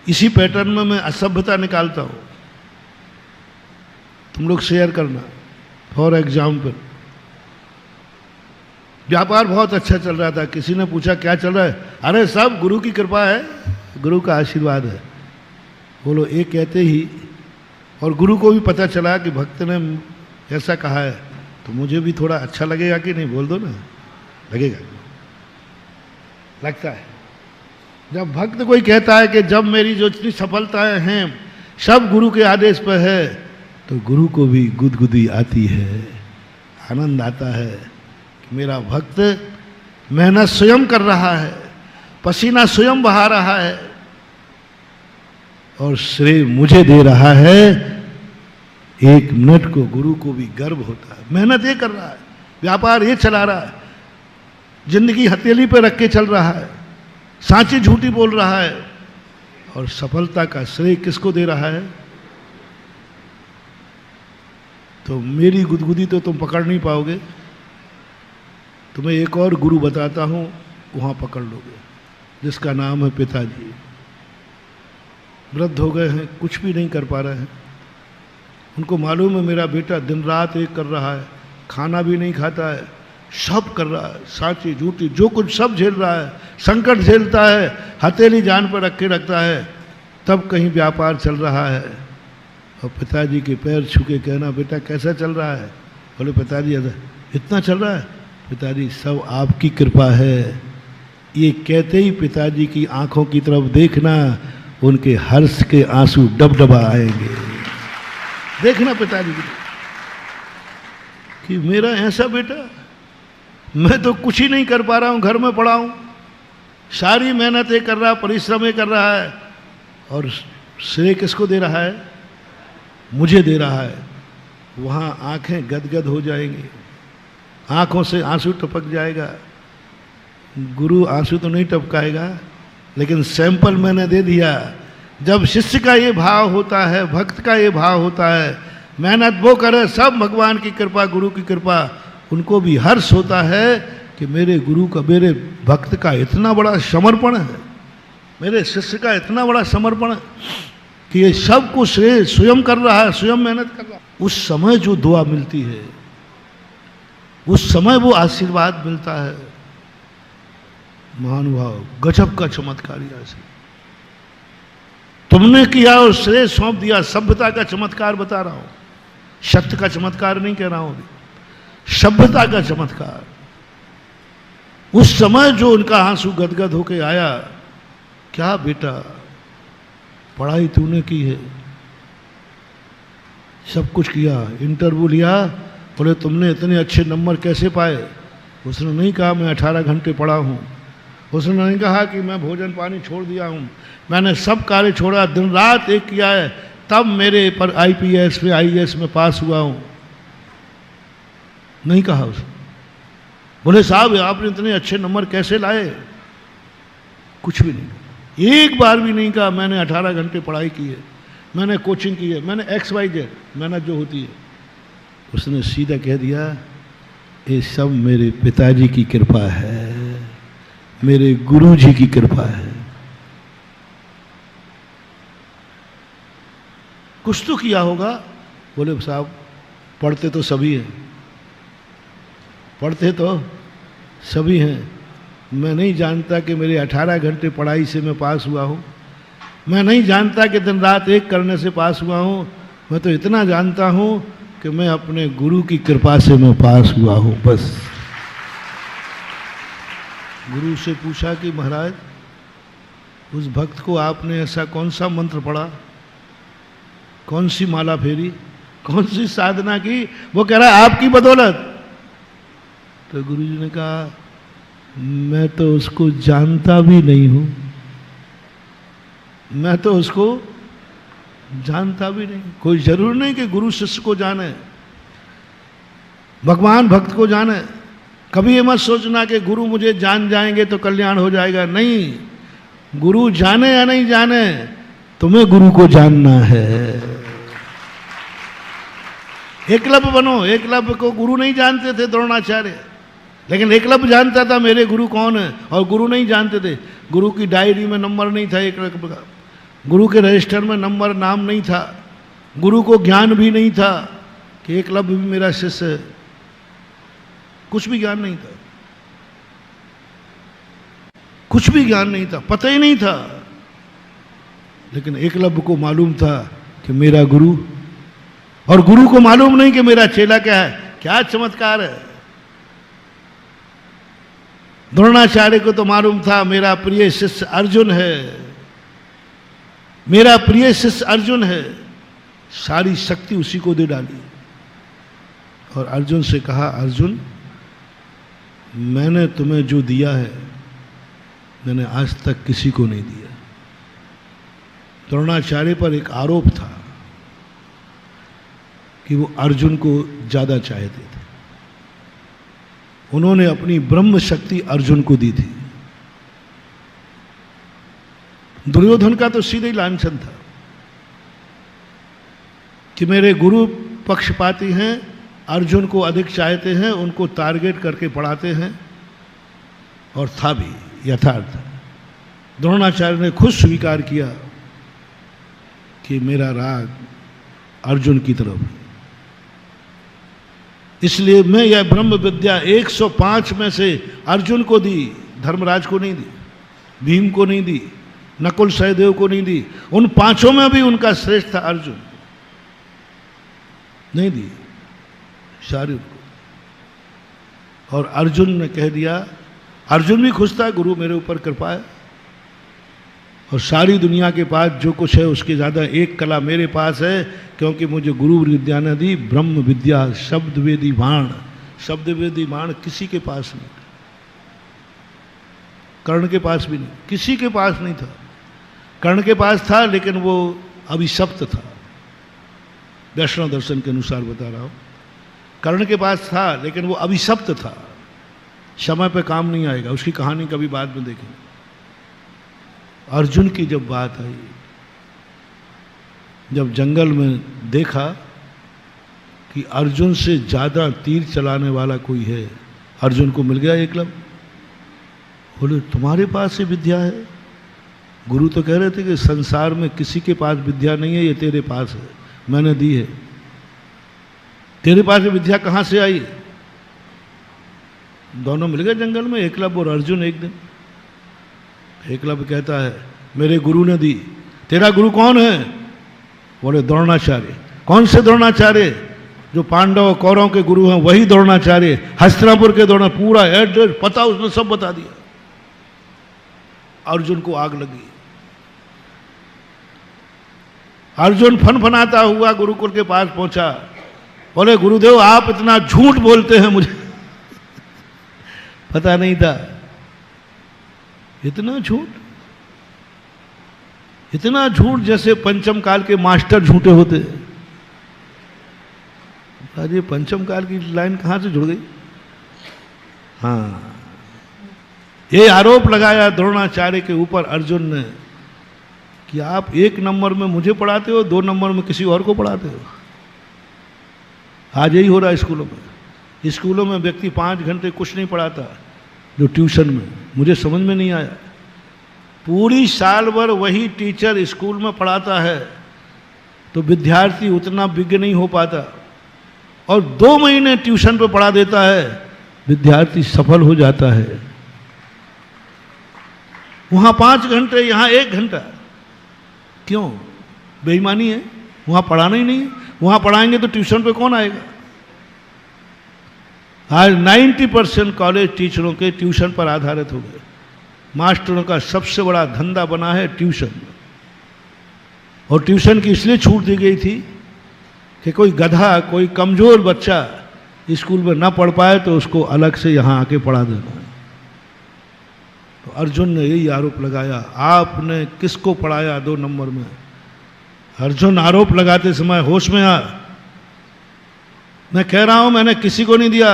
इसी पैटर्न में मैं असभ्यता निकालता हूं, तुम लोग शेयर करना। फॉर एग्जाम्पल, व्यापार बहुत अच्छा चल रहा था, किसी ने पूछा क्या चल रहा है? अरे सब गुरु की कृपा है, गुरु का आशीर्वाद है। बोलो एक कहते ही, और गुरु को भी पता चला कि भक्त ने ऐसा कहा है, तो मुझे भी थोड़ा अच्छा लगेगा कि नहीं? बोल दो ना, लगेगा, लगता है। जब भक्त कोई कहता है कि जब मेरी जो इतनी सफलताएं हैं सब गुरु के आदेश पर है, तो गुरु को भी गुदगुदी आती है, आनंद आता है कि मेरा भक्त मेहनत स्वयं कर रहा है, पसीना स्वयं बहा रहा है, और श्रेय मुझे दे रहा है। एक मिनट को गुरु को भी गर्व होता है, मेहनत ये कर रहा है, व्यापार ये चला रहा है, जिंदगी हथेली पे रख के चल रहा है, सांची झूठी बोल रहा है, और सफलता का श्रेय किसको दे रहा है? तो मेरी गुदगुदी तो तुम पकड़ नहीं पाओगे। तुम्हें एक और गुरु बताता हूं, वहां पकड़ लोगे, जिसका नाम है पिताजी। वृद्ध हो गए हैं, कुछ भी नहीं कर पा रहे हैं। उनको मालूम है मेरा बेटा दिन रात एक कर रहा है, खाना भी नहीं खाता है, सब कर रहा है, साची झूठी जो कुछ सब झेल रहा है, संकट झेलता है, हथेली जान पर रख के रखता है, तब कहीं व्यापार चल रहा है। और पिताजी के पैर छू के कहना बेटा कैसा चल रहा है? बोले पिताजी इतना चल रहा है। पिताजी सब आपकी कृपा है। ये कहते ही पिताजी की आंखों की तरफ देखना, उनके हर्ष के आंसू डबडबा आएंगे। देखना पिताजी की कि मेरा ऐसा बेटा, मैं तो कुछ ही नहीं कर पा रहा हूं, घर में पड़ा हूं, सारी मेहनत ये कर रहा, परिश्रम ये कर रहा है, और श्रेय किसको दे रहा है? मुझे दे रहा है। वहां आंखें गदगद हो जाएंगी, आंखों से आंसू टपक जाएगा। गुरु आंसू तो नहीं टपकाएगा, लेकिन सैंपल मैंने दे दिया। जब शिष्य का ये भाव होता है, भक्त का ये भाव होता है, मेहनत वो करे, सब भगवान की कृपा, गुरु की कृपा, उनको भी हर्ष होता है कि मेरे गुरु का, मेरे भक्त का इतना बड़ा समर्पण है, मेरे शिष्य का इतना बड़ा समर्पण है कि ये सब कुछ स्वयं कर रहा है, स्वयं मेहनत कर रहा है। उस समय जो दुआ मिलती है, उस समय वो आशीर्वाद मिलता है, महानुभाव गजब का चमत्कारी ऐसे। तुमने किया और श्रेय सौंप दिया। सभ्यता का चमत्कार बता रहा हूं, शक्ति का चमत्कार नहीं कह रहा हूं अभी, सभ्यता का चमत्कार। उस समय जो उनका आंसू गदगद होके आया, क्या बेटा पढ़ाई तूने की है, सब कुछ किया, इंटरव्यू लिया, बोले तुमने इतने अच्छे नंबर कैसे पाए? उसने नहीं कहा मैं 18 घंटे पढ़ा हूँ, उसने नहीं कहा कि मैं भोजन पानी छोड़ दिया हूँ, मैंने सब कार्य छोड़ा, दिन रात एक किया है, तब मेरे पर IPS में IAS में पास हुआ हूँ। नहीं कहा उसने। बोले साहब आपने इतने अच्छे नंबर कैसे लाए? कुछ भी नहीं, एक बार भी नहीं कहा मैंने 18 घंटे पढ़ाई की है, मैंने कोचिंग की है, मैंने XYZ मेहनत जो होती है। उसने सीधा कह दिया ये सब मेरे पिताजी की कृपा है, मेरे गुरु जी की कृपा है। कुछ तो किया होगा। बोले साहब पढ़ते तो सभी हैं, पढ़ते तो सभी हैं, मैं नहीं जानता कि मेरे 18 घंटे पढ़ाई से मैं पास हुआ हूँ, मैं नहीं जानता कि दिन रात एक करने से पास हुआ हूँ, मैं तो इतना जानता हूँ कि मैं अपने गुरु की कृपा से मैं पास हुआ हूँ, बस। गुरु से पूछा कि महाराज उस भक्त को आपने ऐसा कौन सा मंत्र पढ़ा, कौन सी माला फेरी, कौन सी साधना की? वो कह रहा है आपकी बदौलत। तो गुरु जी ने कहा मैं तो उसको जानता भी नहीं हूं, मैं तो उसको जानता भी नहीं। कोई जरूर नहीं कि गुरु शिष्य को जाने, भगवान भक्त को जाने। कभी ये मत सोचना कि गुरु मुझे जान जाएंगे तो कल्याण हो जाएगा, नहीं। गुरु जाने या नहीं जाने, तुम्हें गुरु को जानना है। एकलव्य बनो। एकलव्य को गुरु नहीं जानते थे द्रोणाचार्य, लेकिन एकलव्य जानता था मेरे गुरु कौन है, और गुरु नहीं जानते थे। गुरु की डायरी में नंबर नहीं था एकलव्य का, गुरु के रजिस्टर में नंबर नाम नहीं था, गुरु को ज्ञान भी नहीं था कि एकलव्य भी मेरा शिष्य है, कुछ भी ज्ञान नहीं था, कुछ भी ज्ञान नहीं था, पता ही नहीं था। लेकिन एकलव्य को मालूम था कि मेरा गुरु, और गुरु को मालूम नहीं कि मेरा चेला क्या है। क्या चमत्कार है। द्रोणाचार्य को तो मालूम था मेरा प्रिय शिष्य अर्जुन है, मेरा प्रिय शिष्य अर्जुन है। सारी शक्ति उसी को दे डाली और अर्जुन से कहा अर्जुन मैंने तुम्हें जो दिया है मैंने आज तक किसी को नहीं दिया। द्रोणाचार्य पर एक आरोप था कि वो अर्जुन को ज्यादा चाहते थे। उन्होंने अपनी ब्रह्म शक्ति अर्जुन को दी थी। दुर्योधन का तो सीधे ही लांछन था कि मेरे गुरु पक्षपाती हैं, अर्जुन को अधिक चाहते हैं, उनको टारगेट करके पढ़ाते हैं, और था भी यथार्थ। द्रोणाचार्य ने खुद स्वीकार किया कि मेरा राग अर्जुन की तरफ है, इसलिए मैं यह ब्रह्म विद्या 105 में से अर्जुन को दी, धर्मराज को नहीं दी, भीम को नहीं दी, नकुल सहदेव को नहीं दी। उन पांचों में भी उनका श्रेष्ठ था अर्जुन, नहीं दी शारीर को। और अर्जुन ने कह दिया, अर्जुन भी खुश था गुरु मेरे ऊपर कृपा है, और सारी दुनिया के पास जो कुछ है उसके ज़्यादा एक कला मेरे पास है, क्योंकि मुझे गुरु विद्या ने दी, ब्रह्म विद्या, शब्द वेदी बाण। शब्द वेदी बाण किसी के पास नहीं, कर्ण के पास भी नहीं, किसी के पास नहीं था। कर्ण के पास था लेकिन वो अभिशप्त था, वैष्णव दर्शन के अनुसार बता रहा हूँ। कर्ण के पास था लेकिन वो अभिशप्त था, समय पे काम नहीं आएगा, उसकी कहानी कभी बाद में देखेंगे। अर्जुन की जब बात आई, जब जंगल में देखा कि अर्जुन से ज़्यादा तीर चलाने वाला कोई है, अर्जुन को मिल गया एकलव्य। बोले तुम्हारे पास ये विद्या है? गुरु तो कह रहे थे कि संसार में किसी के पास विद्या नहीं है, ये तेरे पास है, मैंने दी है। तेरे पास ये विद्या कहाँ से आई? दोनों मिल गए जंगल में, एकलव्य और अर्जुन। एक दिन एकलव्य कहता है मेरे गुरु ने दी, तेरा गुरु कौन है? बोले द्रोणाचार्य। कौन से द्रोणाचार्य? जो पांडव कौरवों के गुरु हैं वही द्रोणाचार्य, हस्तिनापुर के द्रोण। पूरा एड्रेस पता उसने सब बता दिया। अर्जुन को आग लगी। अर्जुन फनफनाता हुआ गुरुकुल के पास पहुंचा। बोले गुरुदेव आप इतना झूठ बोलते हैं, मुझे पता नहीं था। इतना झूठ, इतना झूठ जैसे पंचम काल के मास्टर झूठे होते। अरे पंचम काल की लाइन कहां से जुड़ गई? हाँ, ये आरोप लगाया द्रोणाचार्य के ऊपर अर्जुन ने कि आप 1 नंबर में मुझे पढ़ाते हो, 2 नंबर में किसी और को पढ़ाते हो। आज यही हो रहा है स्कूलों में। स्कूलों में व्यक्ति 5 घंटे कुछ नहीं पढ़ाता, जो ट्यूशन में। मुझे समझ में नहीं आया, पूरी साल भर वही टीचर स्कूल में पढ़ाता है तो विद्यार्थी उतना विज्ञ नहीं हो पाता, और 2 महीने ट्यूशन पे पढ़ा देता है, विद्यार्थी सफल हो जाता है। वहां 5 घंटे, यहां 1 घंटा। क्यों? बेईमानी है। वहां पढ़ाना ही नहीं है। वहां पढ़ाएंगे तो ट्यूशन पे कौन आएगा? आज 90% कॉलेज टीचरों के ट्यूशन पर आधारित हो गए। मास्टरों का सबसे बड़ा धंधा बना है ट्यूशन। और ट्यूशन की इसलिए छूट दी गई थी कि कोई गधा, कोई कमजोर बच्चा स्कूल में ना पढ़ पाए तो उसको अलग से यहां आके पढ़ा देना। तो अर्जुन ने यही आरोप लगाया, आपने किसको पढ़ाया 2 नंबर में? अर्जुन आरोप लगाते समय होश में आ। मैं कह रहा हूं मैंने किसी को नहीं दिया।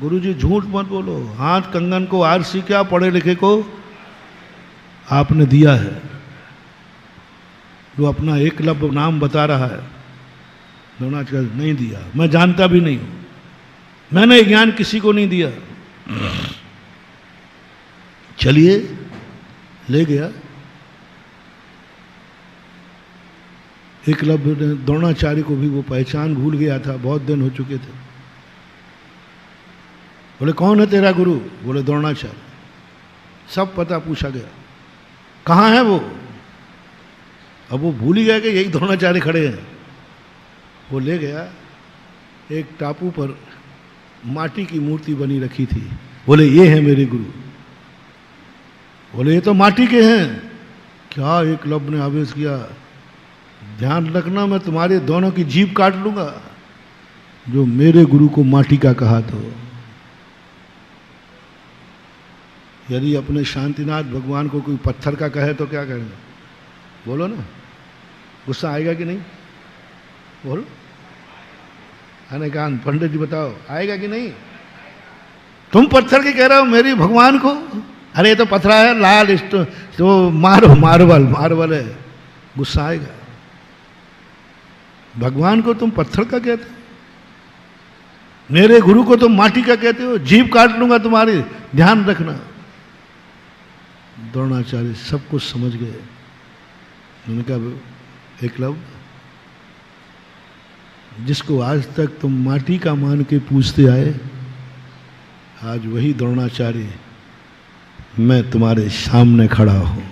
गुरुजी झूठ मत बोलो, हाथ कंगन को आरसी क्या, पढ़े लिखे को आपने दिया है। जो अपना एकलव्य नाम बता रहा है, द्रोणाचार्य नहीं दिया। मैं जानता भी नहीं हूं, मैंने ज्ञान किसी को नहीं दिया। चलिए, ले गया। एकलव्य ने द्रोणाचार्य को भी वो पहचान भूल गया था, बहुत दिन हो चुके थे। बोले कौन है तेरा गुरु? बोले द्रोणाचार्य। सब पता पूछा गया, कहाँ है वो? अब वो भूल ही गया कि यही द्रोणाचार्य खड़े हैं। वो ले गया, एक टापू पर माटी की मूर्ति बनी रखी थी। बोले ये है मेरे गुरु। बोले ये तो माटी के हैं। क्या? एकलव्य ने आवेश किया, ध्यान रखना मैं तुम्हारे दोनों की जीभ काट लूंगा जो मेरे गुरु को माटी का कहा। तो यदि अपने शांतिनाथ भगवान को कोई पत्थर का कहे तो क्या करेंगे? बोलो ना, गुस्सा आएगा कि नहीं? बोलो। अनेकांत पंडित जी बताओ, आएगा कि नहीं? तुम पत्थर की कह रहे हो मेरी भगवान को? अरे ये तो पथरा है, लाल तो मार्बल है। गुस्सा आएगा। भगवान को तुम पत्थर का कहते हो, मेरे गुरु को तुम माटी का कहते हो, जीभ काट लूंगा तुम्हारी, ध्यान रखना। द्रोणाचार्य सब कुछ समझ गए। उन्होंने कहा एकलव्य, जिसको आज तक तुम माटी का मान के पूछते आए, आज वही द्रोणाचार्य मैं तुम्हारे सामने खड़ा हूं।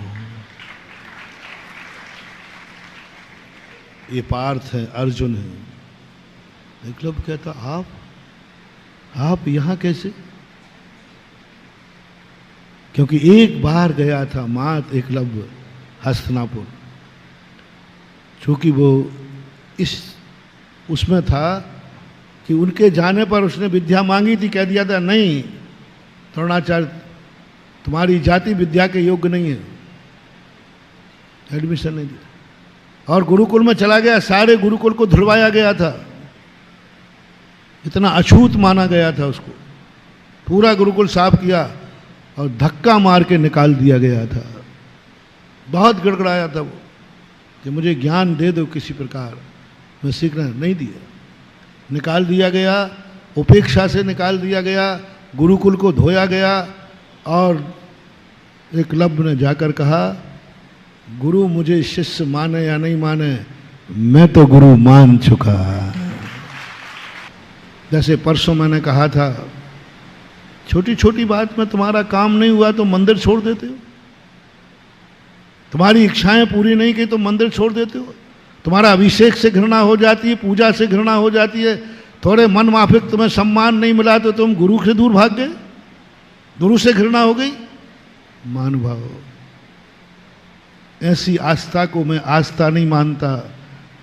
ये पार्थ है, अर्जुन है। एकलव्य कहता आप यहां कैसे? क्योंकि एक बार गया था मात एकलव्य हस्तिनापुर, चूंकि वो इस उसमें था कि उनके जाने पर उसने विद्या मांगी थी, कह दिया था नहीं द्रोणाचार्य तुम्हारी जाति विद्या के योग्य नहीं है, एडमिशन नहीं दिया। और गुरुकुल में चला गया, सारे गुरुकुल को धुलवाया गया था, इतना अछूत माना गया था उसको। पूरा गुरुकुल साफ किया और धक्का मार के निकाल दिया गया था। बहुत गड़गड़ाया था वो कि मुझे ज्ञान दे दो किसी प्रकार, मैं सीखना नहीं दिया। निकाल दिया गया, उपेक्षा से निकाल दिया गया, गुरुकुल को धोया गया। और एकलव्य ने जाकर कहा गुरु मुझे शिष्य माने या नहीं माने, मैं तो गुरु मान चुका। जैसे परसों मैंने कहा था, छोटी छोटी बात में तुम्हारा काम नहीं हुआ तो मंदिर छोड़ देते हो। तुम्हारी इच्छाएं पूरी नहीं की तुम मंदिर छोड़ देते हो। तुम्हारा अभिषेक से घृणा हो जाती है, पूजा से घृणा हो जाती है, थोड़े मन माफिक तुम्हें सम्मान नहीं मिला तो तुम गुरु से दूर भाग गए, गुरु से घृणा हो गई। महानुभाव, ऐसी आस्था को मैं आस्था नहीं मानता,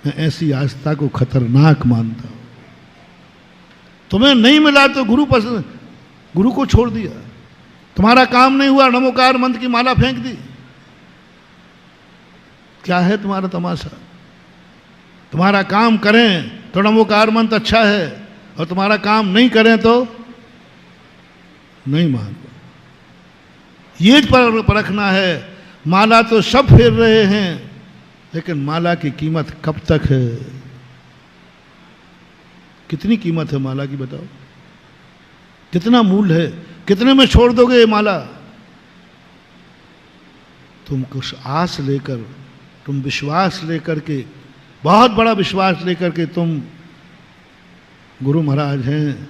मैं ऐसी आस्था को खतरनाक मानता हूं। तुम्हें नहीं मिला तो गुरु को छोड़ दिया, तुम्हारा काम नहीं हुआ, नमोकार मंत्र की माला फेंक दी। क्या है तुम्हारा तमाशा? तुम्हारा काम करें तो नमोकार मंत्र अच्छा है, और तुम्हारा काम नहीं करें तो नहीं मान। ये परखना है। माला तो सब फेर रहे हैं, लेकिन माला की कीमत कब तक है? कितनी कीमत है माला की बताओ? कितना मूल्य है? कितने में छोड़ दोगे ये माला? तुम कुछ आस लेकर, तुम विश्वास लेकर के, बहुत बड़ा विश्वास लेकर के तुम गुरु महाराज हैं,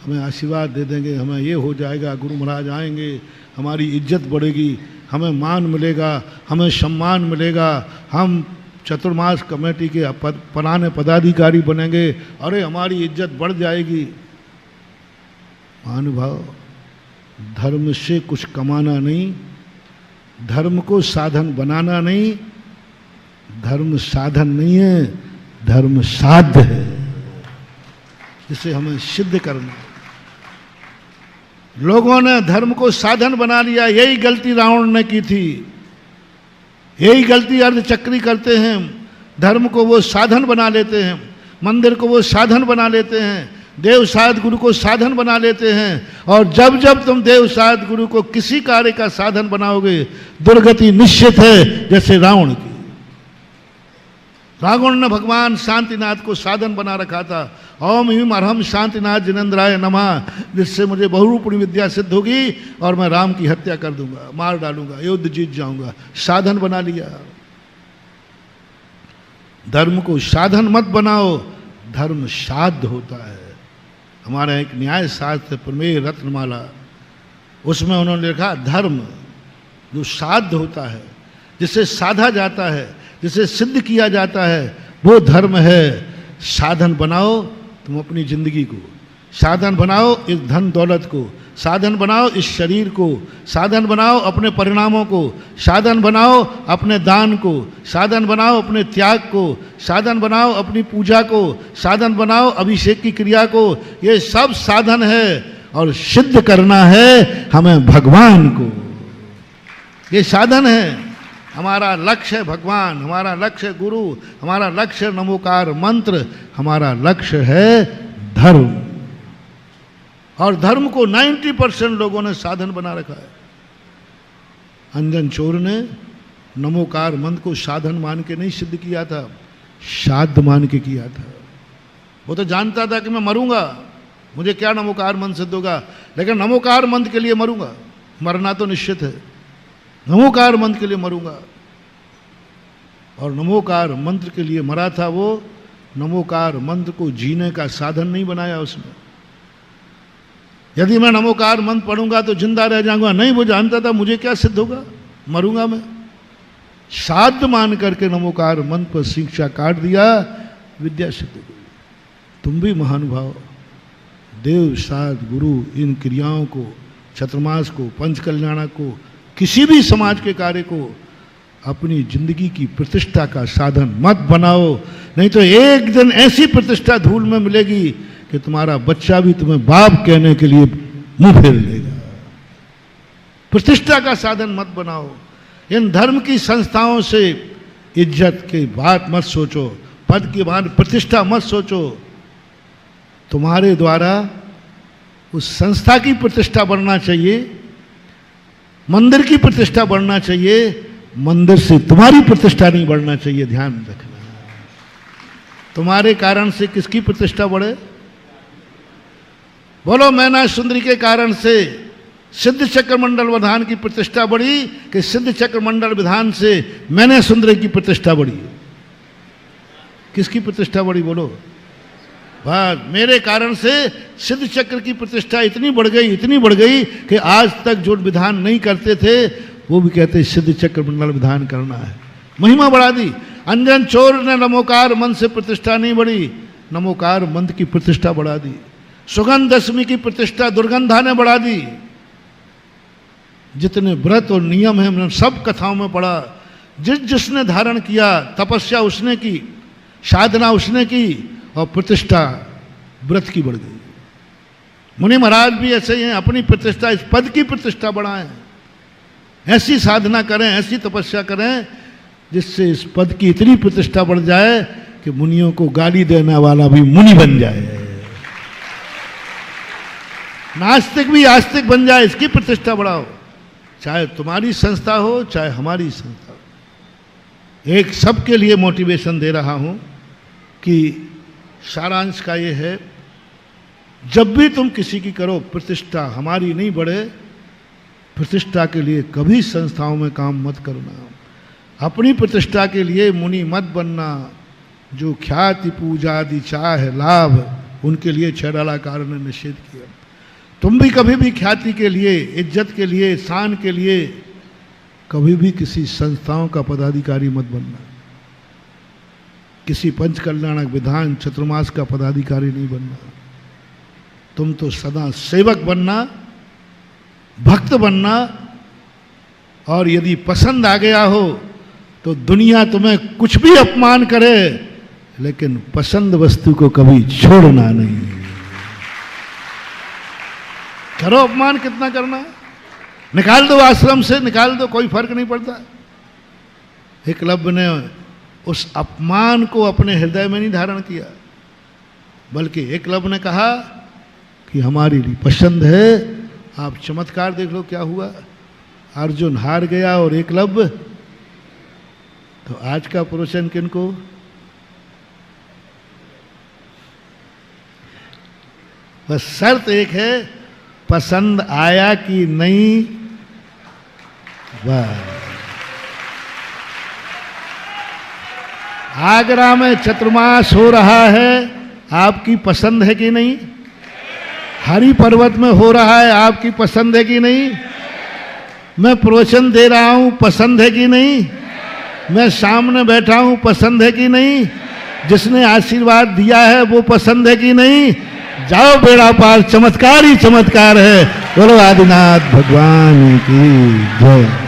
हमें आशीर्वाद दे देंगे, हमें ये हो जाएगा, गुरु महाराज आएंगे, हमारी इज्जत बढ़ेगी, हमें मान मिलेगा, हमें सम्मान मिलेगा, हम चतुर्मास कमेटी के पुराने पदाधिकारी बनेंगे, अरे हमारी इज्जत बढ़ जाएगी। महानुभाव, धर्म से कुछ कमाना नहीं, धर्म को साधन बनाना नहीं, धर्म साधन नहीं है, धर्म साध्य है, जिसे हमें सिद्ध करना है। लोगों ने धर्म को साधन बना लिया, यही गलती रावण ने की थी, यही गलती अर्धचक्री करते हैं। धर्म को वो साधन बना लेते हैं, मंदिर को वो साधन बना लेते हैं, देव साध गुरु को साधन बना लेते हैं, और जब जब तुम देव साध गुरु को किसी कार्य का साधन बनाओगे, दुर्गति निश्चित है, जैसे रावण की। रावण ने भगवान शांतिनाथ को साधन बना रखा था, ओम ह्रीम अरहम शांतिनाथ जिनेन्द्राय नमः, जिससे मुझे बहुरूपणी विद्या सिद्ध होगी और मैं राम की हत्या कर दूंगा, मार डालूंगा, युद्ध जीत जाऊंगा। साधन बना लिया। धर्म को साधन मत बनाओ, धर्म साध्य होता है। हमारा एक न्याय शास्त्र प्रमेय रत्नमाला, उसमें उन्होंने लिखा धर्म जो साध्य होता है, जिसे साधा जाता है, जिसे सिद्ध किया जाता है, वो धर्म है। साधन बनाओ तुम अपनी जिंदगी को, साधन बनाओ इस धन दौलत को, साधन बनाओ इस शरीर को, साधन बनाओ अपने परिणामों को, साधन बनाओ अपने दान को, साधन बनाओ अपने त्याग को, साधन बनाओ अपनी पूजा को, साधन बनाओ अभिषेक की क्रिया को। ये सब साधन है, और सिद्ध करना है हमें भगवान को। ये साधन है। हमारा लक्ष्य है भगवान, हमारा लक्ष्य है गुरु, हमारा लक्ष्य है नमोकार मंत्र, हमारा लक्ष्य है धर्म। और धर्म को 90% लोगों ने साधन बना रखा है। अंजन चोर ने नमोकार मंत्र को साधन मान के नहीं सिद्ध किया था, साध्य मान के किया था। वो तो जानता था कि मैं मरूंगा, मुझे क्या नमोकार मंत्र सिद्ध होगा, लेकिन नमोकार मंत्र के लिए मरूंगा, मरना तो निश्चित है, नमोकार मंत्र के लिए मरूंगा। और नमोकार मंत्र के लिए मरा था वो। नमोकार मंत्र को जीने का साधन नहीं बनाया उसने। यदि मैं नमोकार मंत्र पढ़ूंगा तो जिंदा रह जाऊंगा, नहीं, वो जानता था मुझे क्या सिद्ध होगा, मरूंगा मैं। साध्य मान करके नमोकार मंत्र पर शिक्षा काट दिया, विद्या सिद्ध हो गई। तुम भी महानुभाव, देव साध गुरु इन क्रियाओं को, चतुर्मास को, पंच कल्याणक को, किसी भी समाज के कार्य को अपनी जिंदगी की प्रतिष्ठा का साधन मत बनाओ, नहीं तो एक दिन ऐसी प्रतिष्ठा धूल में मिलेगी कि तुम्हारा बच्चा भी तुम्हें बाप कहने के लिए मुंह फेर लेगा। प्रतिष्ठा का साधन मत बनाओ। इन धर्म की संस्थाओं से इज्जत की बात मत सोचो, पद की बात, प्रतिष्ठा मत सोचो। तुम्हारे द्वारा उस संस्था की प्रतिष्ठा बढ़ना चाहिए, मंदिर की प्रतिष्ठा बढ़ना चाहिए, मंदिर से तुम्हारी प्रतिष्ठा नहीं बढ़ना चाहिए। ध्यान रखना। तुम्हारे कारण से किसकी प्रतिष्ठा बढ़े? बोलो, मैना सुंदरी के कारण से सिद्ध चक्र मंडल विधान की प्रतिष्ठा बढ़ी कि सिद्ध चक्र मंडल विधान से मैंने सुंदरी की प्रतिष्ठा बढ़ी? किसकी प्रतिष्ठा बढ़ी बोलो? बस मेरे कारण से सिद्ध चक्र की प्रतिष्ठा इतनी बढ़ गई, इतनी बढ़ गई कि आज तक जो विधान नहीं करते थे वो भी कहते सिद्ध चक्र मंडल विधान करना है। महिमा बढ़ा दी। अंजन चोर ने नमोकार मन से प्रतिष्ठा नहीं बढ़ी, नमोकार मंत्र की प्रतिष्ठा बढ़ा दी। सुगंध दशमी की प्रतिष्ठा दुर्गंधा ने बढ़ा दी। जितने व्रत और नियम है हमने सब कथाओं में पढ़ा। जिसने धारण किया तपस्या उसने की, साधना उसने की, और प्रतिष्ठा व्रत की बढ़ गई। मुनि महाराज भी ऐसे ही हैं, अपनी प्रतिष्ठा इस पद की प्रतिष्ठा बढ़ाएं, ऐसी साधना करें, ऐसी तपस्या करें जिससे इस पद की इतनी प्रतिष्ठा बढ़ जाए कि मुनियों को गाली देने वाला भी मुनि बन जाए, नास्तिक भी आस्तिक बन जाए। इसकी प्रतिष्ठा बढ़ाओ, चाहे तुम्हारी संस्था हो चाहे हमारी संस्था हो। एक सबके लिए मोटिवेशन दे रहा हूं कि सारांश का ये है, जब भी तुम किसी की करो प्रतिष्ठा हमारी नहीं बढ़े, प्रतिष्ठा के लिए कभी संस्थाओं में काम मत करना। अपनी प्रतिष्ठा के लिए मुनि मत बनना। जो ख्याति पूजा आदि चाह लाभ उनके लिए छेड़ालाकार ने निषेध किया। तुम भी कभी भी ख्याति के लिए, इज्जत के लिए, शान के लिए कभी भी किसी संस्थाओं का पदाधिकारी मत बनना। किसी पंच कल्याणक विधान चतुर्मास का पदाधिकारी नहीं बनना। तुम तो सदा सेवक बनना, भक्त बनना, और यदि पसंद आ गया हो तो दुनिया तुम्हें कुछ भी अपमान करे, लेकिन पसंद वस्तु को कभी छोड़ना नहीं। करो अपमान, कितना करना, निकाल दो आश्रम से, निकाल दो, कोई फर्क नहीं पड़ता। एकलव्य ने उस अपमान को अपने हृदय में नहीं धारण किया, बल्कि एकलव्य ने कहा कि हमारी लिए पसंद है। आप चमत्कार देख लो क्या हुआ। अर्जुन हार गया और एकलव्य, तो आज का प्रवचन किनको? बस शर्त एक है, पसंद आया कि नहीं। वाह, आगरा में चतुर्मास हो रहा है, आपकी पसंद है कि नहीं? हरि पर्वत में हो रहा है, आपकी पसंद है कि नहीं? मैं प्रवचन दे रहा हूं, पसंद है कि नहीं? मैं सामने बैठा हूं, पसंद है कि नहीं? जिसने आशीर्वाद दिया है वो पसंद है कि नहीं? जाओ बेड़ा पार, चमत्कार ही चमत्कार है। बोलो आदिनाथ भगवान की जय।